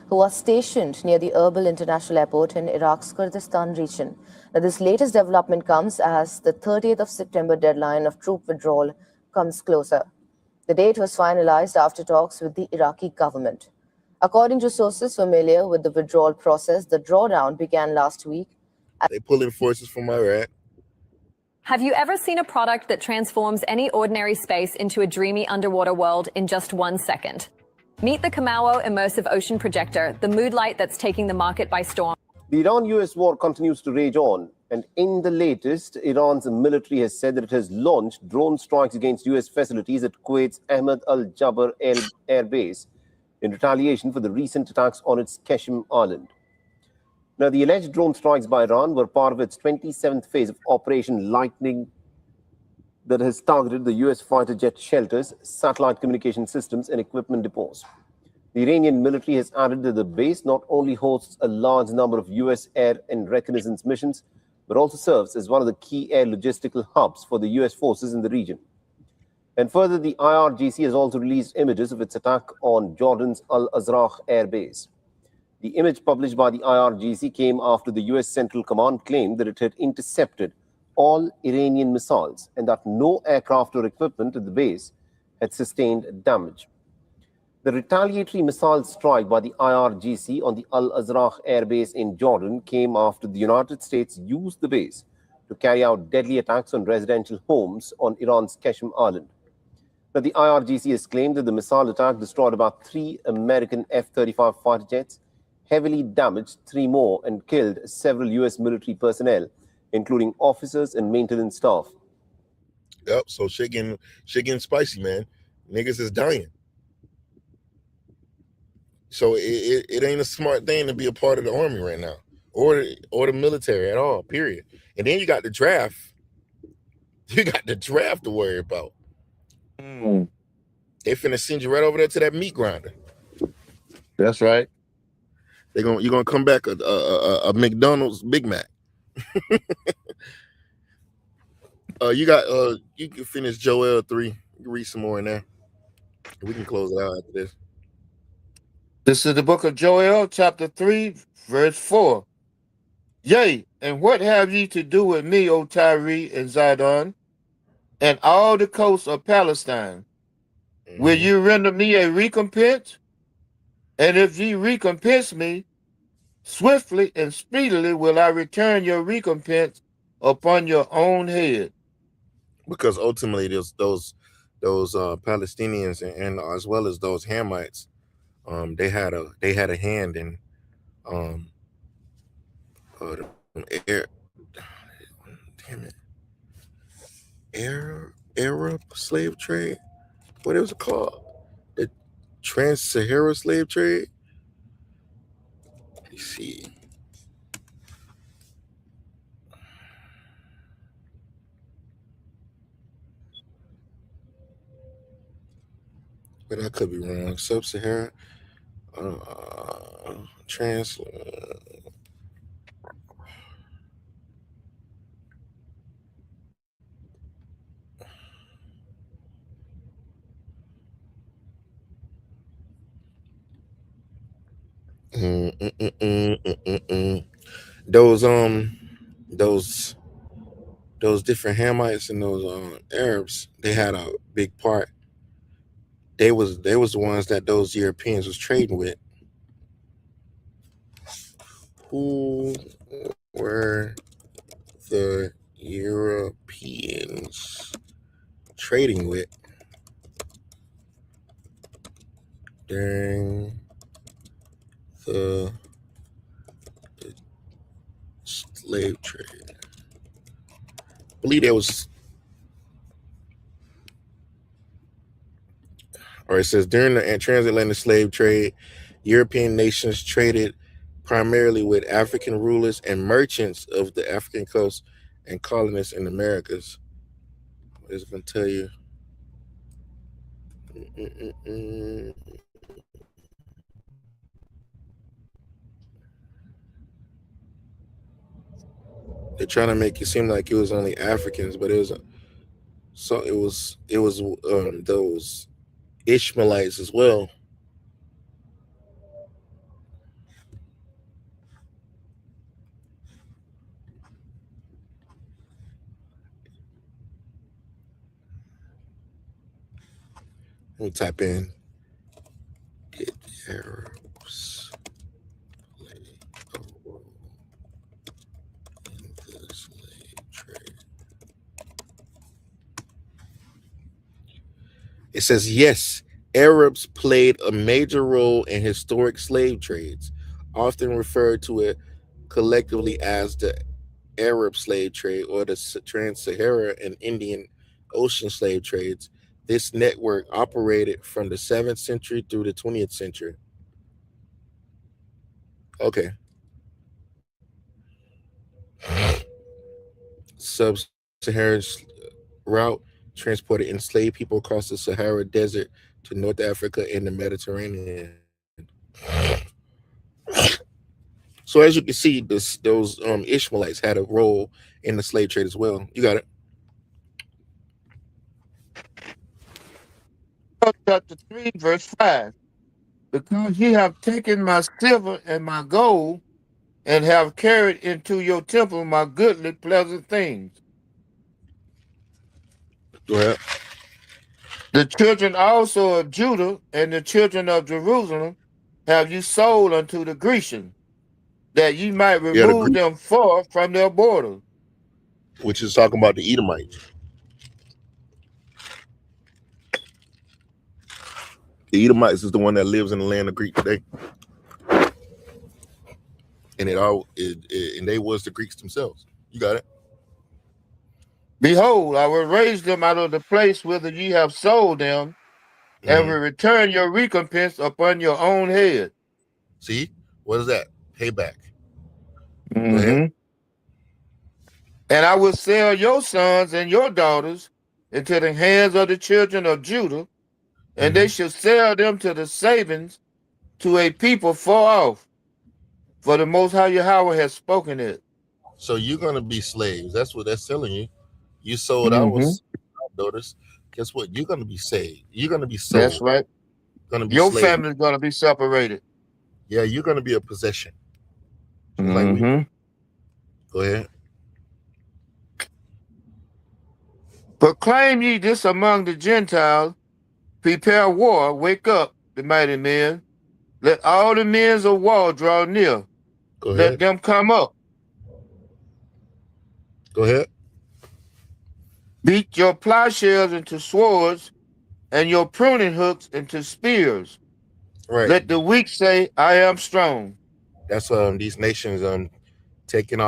who are stationed near the Erbil International Airport in Iraq's Kurdistan region. Now, this latest development comes as the 30th of September deadline of troop withdrawal comes closer. The date was finalized after talks with the Iraqi government. According to sources familiar with the withdrawal process, the drawdown began last week. They pulling forces from Iraq. Have you ever seen a product that transforms any ordinary space into a dreamy underwater world in just 1 second? Meet the Kamau Immersive Ocean Projector, the mood light that's taking the market by storm. The Iran-US war continues to rage on, and in the latest, Iran's military has said that it has launched drone strikes against US facilities at Kuwait's Ahmed al-Jaber Air Base in retaliation for the recent attacks on its Qasem Island. Now, the alleged drone strikes by Iran were part of its 27th phase of Operation Lightning that has targeted the US fighter jet shelters, satellite communication systems, and equipment depots. The Iranian military has added that the base not only hosts a large number of US air and reconnaissance missions, but also serves as one of the key air logistical hubs for the US forces in the region. And further, the IRGC has also released images of its attack on Jordan's Al-Azraq air base. The image published by the IRGC came after the US Central Command claimed that it had intercepted all Iranian missiles and that no aircraft or equipment at the base had sustained damage. The retaliatory missile strike by the IRGC on the Al-Azraq air base in Jordan came after the United States used the base to carry out deadly attacks on residential homes on Iran's Qasem Island. Now, the IRGC has claimed that the missile attack destroyed about 3 American F-35 fighter jets, heavily damaged 3 more, and killed several US military personnel, including officers and maintenance staff. Yep, so shit getting spicy, man. Niggas is dying. So it ain't a smart thing to be a part of the army right now, or the military at all, period. And then you got the draft. You got the draft to worry about. They finna send you right over there to that meat grinder. That's right. You're gonna come back a McDonald's Big Mac. You can finish Joel 3. You can read some more in there. We can close it out after this. This is the book of Joel, chapter 3, verse 4. Yea, and what have ye to do with me, O Tyre and Zidon, and all the coasts of Palestine? Will you render me a recompense? And if ye recompense me, swiftly and speedily will I return your recompense upon your own head. Because ultimately, those Palestinians and as well as those Hamites, they had a hand in Arab slave trade. What it was called? The Trans-Sahara slave trade. Let me see. But I could be wrong. Sub-Sahara, trans. Those different Hamites and those Arabs, they had a big part. They was the ones that those Europeans was trading with. Who were the Europeans trading with during the slave trade. I believe there was, or it says during the transatlantic slave trade, European nations traded primarily with African rulers and merchants of the African coast and colonists in the Americas. What is it going to tell you? They're trying to make it seem like it was only Africans, but it was those Ishmaelites as well. Let me type in did Arabs play a role in the slave trade? It says yes, Arabs played a major role in historic slave trades, often referred to it collectively as the Arab slave trade or the Trans-Sahara and Indian Ocean slave trades. This network operated from the 7th century through the 20th century. Okay. Sub-Saharan route transported enslaved people across the Sahara Desert to North Africa and the Mediterranean. So as you can see, those Ishmaelites had a role in the slave trade as well. You got it. Chapter 3, verse 5. Because ye have taken my silver and my gold, and have carried into your temple my goodly pleasant things. Go ahead. The children also of Judah and the children of Jerusalem have you sold unto the Grecians, that ye might remove them far from their borders. Which is talking about the Edomites. The Edomites is the one that lives in the land of Greek today, and and they was the Greeks themselves. You got it. Behold, I will raise them out of the place whither ye have sold them, and will return your recompense upon your own head. See, what is that? Payback. Go Mm-hmm. ahead. And I will sell your sons and your daughters into the hands of the children of Judah, and they shall sell them to the Sabines, to a people far off. For the Most High Yahweh has spoken it. So you're gonna be slaves. That's what that's telling you. You sold our daughters. Guess what? You're gonna be saved. You're gonna be sold. That's right. Gonna be Your slaves. family is gonna be separated. Yeah, you're gonna be a possession. Just Mm-hmm. like we. Go ahead. Proclaim ye this among the Gentiles. Prepare war. Wake up, the mighty men. Let all the men of war draw near. Go Let ahead. them come up. Go ahead. Beat your plowshares into swords, and your pruning hooks into spears. Right. Let the weak say, I am strong. That's these nations taking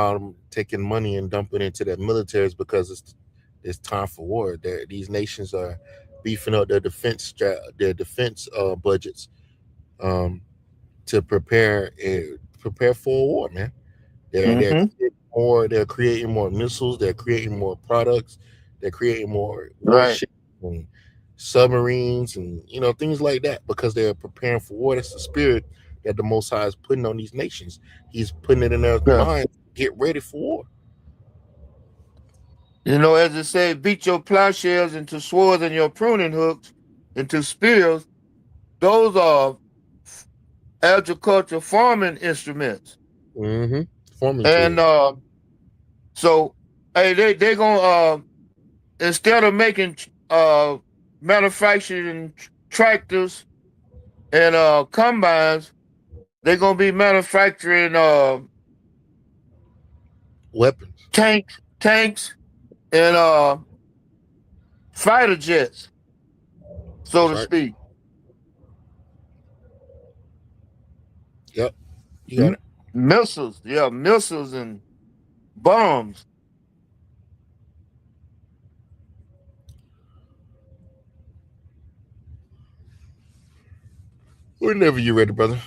money and dumping into their militaries because it's time for war. These nations are beefing up their defense budgets to prepare for a war, man. They're creating more missiles, they're creating more products, they're creating more warships and submarines and things like that because they're preparing for war. That's the spirit that the Most High is putting on these nations. He's putting it in their mind. Get ready for war. As it say, beat your plowshares into swords and your pruning hooks into spears. Those are agricultural farming instruments. Farming and so they gonna instead of making manufacturing tractors and combines, they're gonna be manufacturing weapons, tanks tanks, and fighter jets, so to That's right. speak. Yep. You got it. Missiles, yeah, missiles and bombs. Whenever you're ready, brother.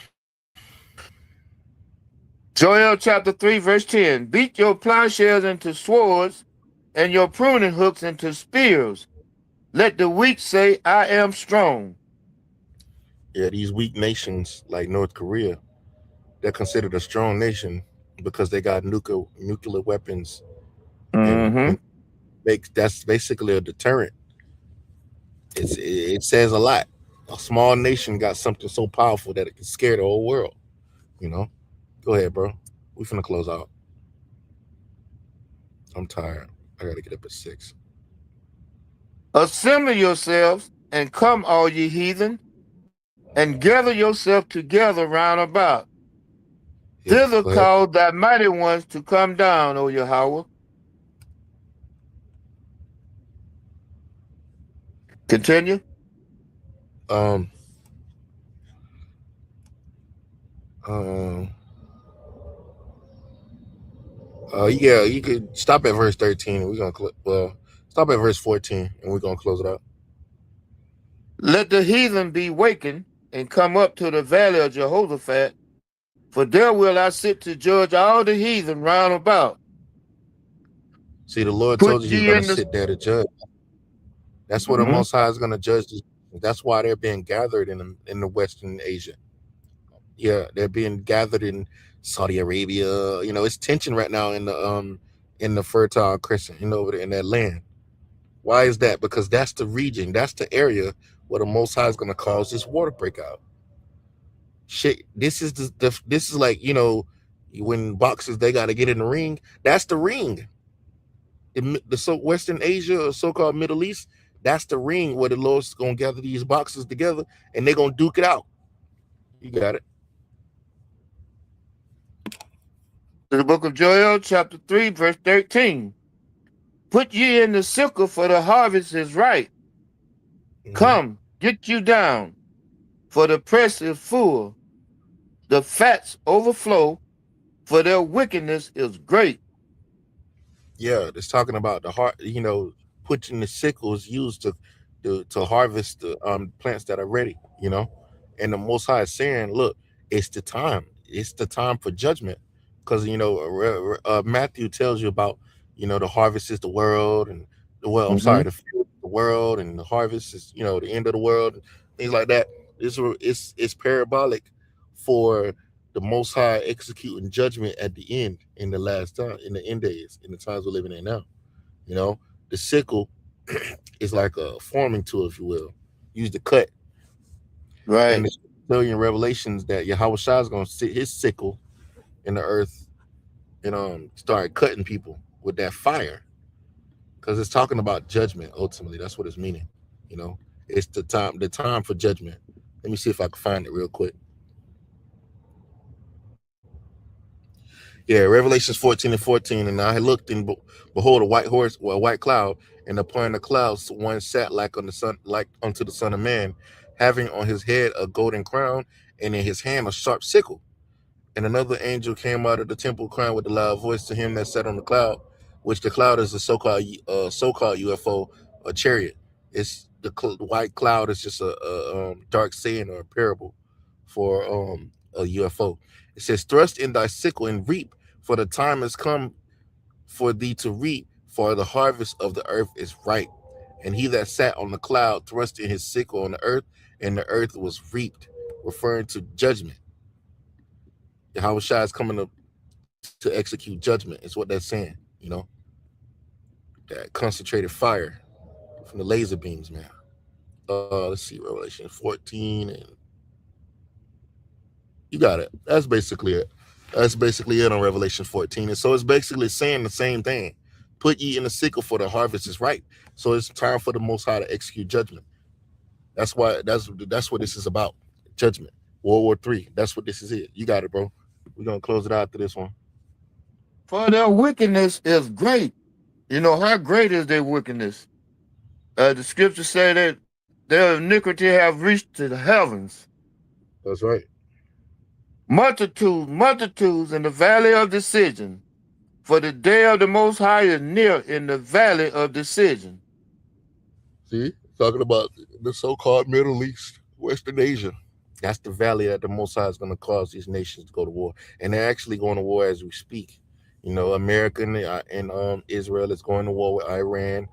Joel chapter 3, verse 10. Beat your plowshares into swords and your pruning hooks into spears. Let the weak say, I am strong. Yeah, these weak nations like North Korea, they're considered a strong nation because they got nuclear weapons, and Mm-hmm. when that's basically a deterrent. It says a lot. A small nation got something so powerful that it can scare the whole world. You know. Go ahead, bro. We finna close out. I'm tired. I gotta get up at 6. Assemble yourselves and come, all ye heathen, and gather yourself together round about. Yeah, Thither go ahead. call thy mighty ones to come down, O Yahweh. Continue. Um. Um. Yeah, you could stop at verse 13. And we're gonna stop at verse 14, and we're gonna close it out. Let the heathen be wakened and come up to the valley of Jehoshaphat, for there will I sit to judge all the heathen round about. See, the Lord Put told you He's ye gonna in the sit there to judge. That's what the Mhm. Most High is gonna judge. That's why they're being gathered in the Western Asia. Yeah, they're being gathered in Saudi Arabia. You know, it's tension right now in the Fertile Crescent, over there in that land. Why is that? Because that's the region, that's the area where the Most High is gonna cause this war to break out. Shit, this is this is like when boxers they got to get in the ring. That's the ring. The Western Asia or so-called Middle East. That's the ring where the Lord's gonna gather these boxers together and they're gonna duke it out. You got it. To the book of Joel, chapter 3, verse 13. Put ye in the sickle, for the harvest is ripe. Hmm. Come, get you down, for the press is full. The fats overflow, for their wickedness is great. Yeah, it's talking about the heart. Putting the sickles used to harvest the plants that are ready. And the Most High is saying, look, it's the time. It's the time for judgment, because Matthew tells you about the harvest is the world, and I'm sorry, Mhm. the field is the world, and the harvest is the end of the world, and things like that. It's parabolic for the Most High executing judgment at the end, in the last time, in the end days, in the times we're living in now. You know, the sickle is like a forming tool, if you will, used to cut. And Right. the million revelations that Yahweh Shah is going to sit his sickle in the earth and start cutting people with that fire, because it's talking about judgment. Ultimately, that's what it's meaning. You know, it's the time for judgment. Let me see if I can find it real quick. Yeah, Revelations 14 and 14. And I looked, and behold, a white horse, or a white cloud, and upon the clouds one sat like on the sun, like unto the Son of Man, having on his head a golden crown, and in his hand a sharp sickle. And another angel came out of the temple, crying with a loud voice to him that sat on the cloud, which the cloud is the so-called UFO, a chariot. It's the white cloud is just a dark saying or a parable for a UFO. It says, "Thrust in thy sickle and reap, for the time has come for thee to reap, for the harvest of the earth is ripe." And he that sat on the cloud thrust in his sickle on the earth, and the earth was reaped, referring to judgment. Yahweh Shai is coming to execute judgment. Is what that's saying. That concentrated fire from the laser beams, man. Let's see, Revelation 14, and you got it. That's basically it. That's basically it on Revelation 14. And so it's basically saying the same thing. Put ye in the sickle, for the harvest is ripe. So it's time for the Most High to execute judgment. That's what this is about. Judgment. World War III. That's what this is. It. You got it, bro. We're gonna close it out to this one. For their wickedness is great. You know, how great is their wickedness? The scriptures say that their iniquity have reached to the heavens. That's right. Multitudes in the valley of decision. For the day of the Most High is near in the valley of decision. See, talking about the so-called Middle East, Western Asia. That's the valley that the Most High is going to cause these nations to go to war, and they're actually going to war as we speak. You know, America and Israel is going to war with Iran.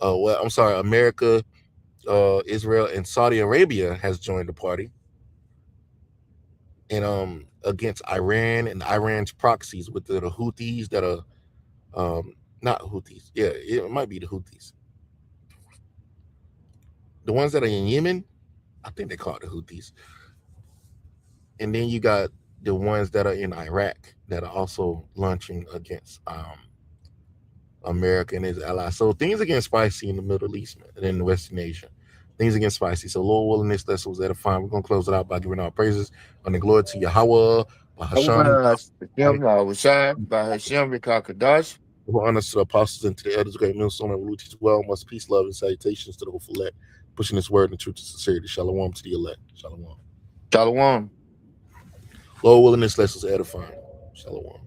Well, I'm sorry, America, Israel, and Saudi Arabia has joined the party, and against Iran and Iran's proxies with the Houthis that are not Houthis. Yeah, it might be the Houthis. The ones that are in Yemen, I think they call it the Houthis. And then you got the ones that are in Iraq that are also launching against America and its allies. So things are getting spicy in the Middle East and in Western Asia. Things are getting spicy. So Lord willing, this lesson was edifying. We're going to close it out by giving our praises and the glory to Yahweh, by Hashem. Honors to the apostles and to the elders, great millstone and root teach well. Much peace, love, and salutations to the hopeful elect, pushing this word in truth and sincerity. Shalom to the elect. Shalom. Shalom. Lord willing, this lesson is edifying. Shalom.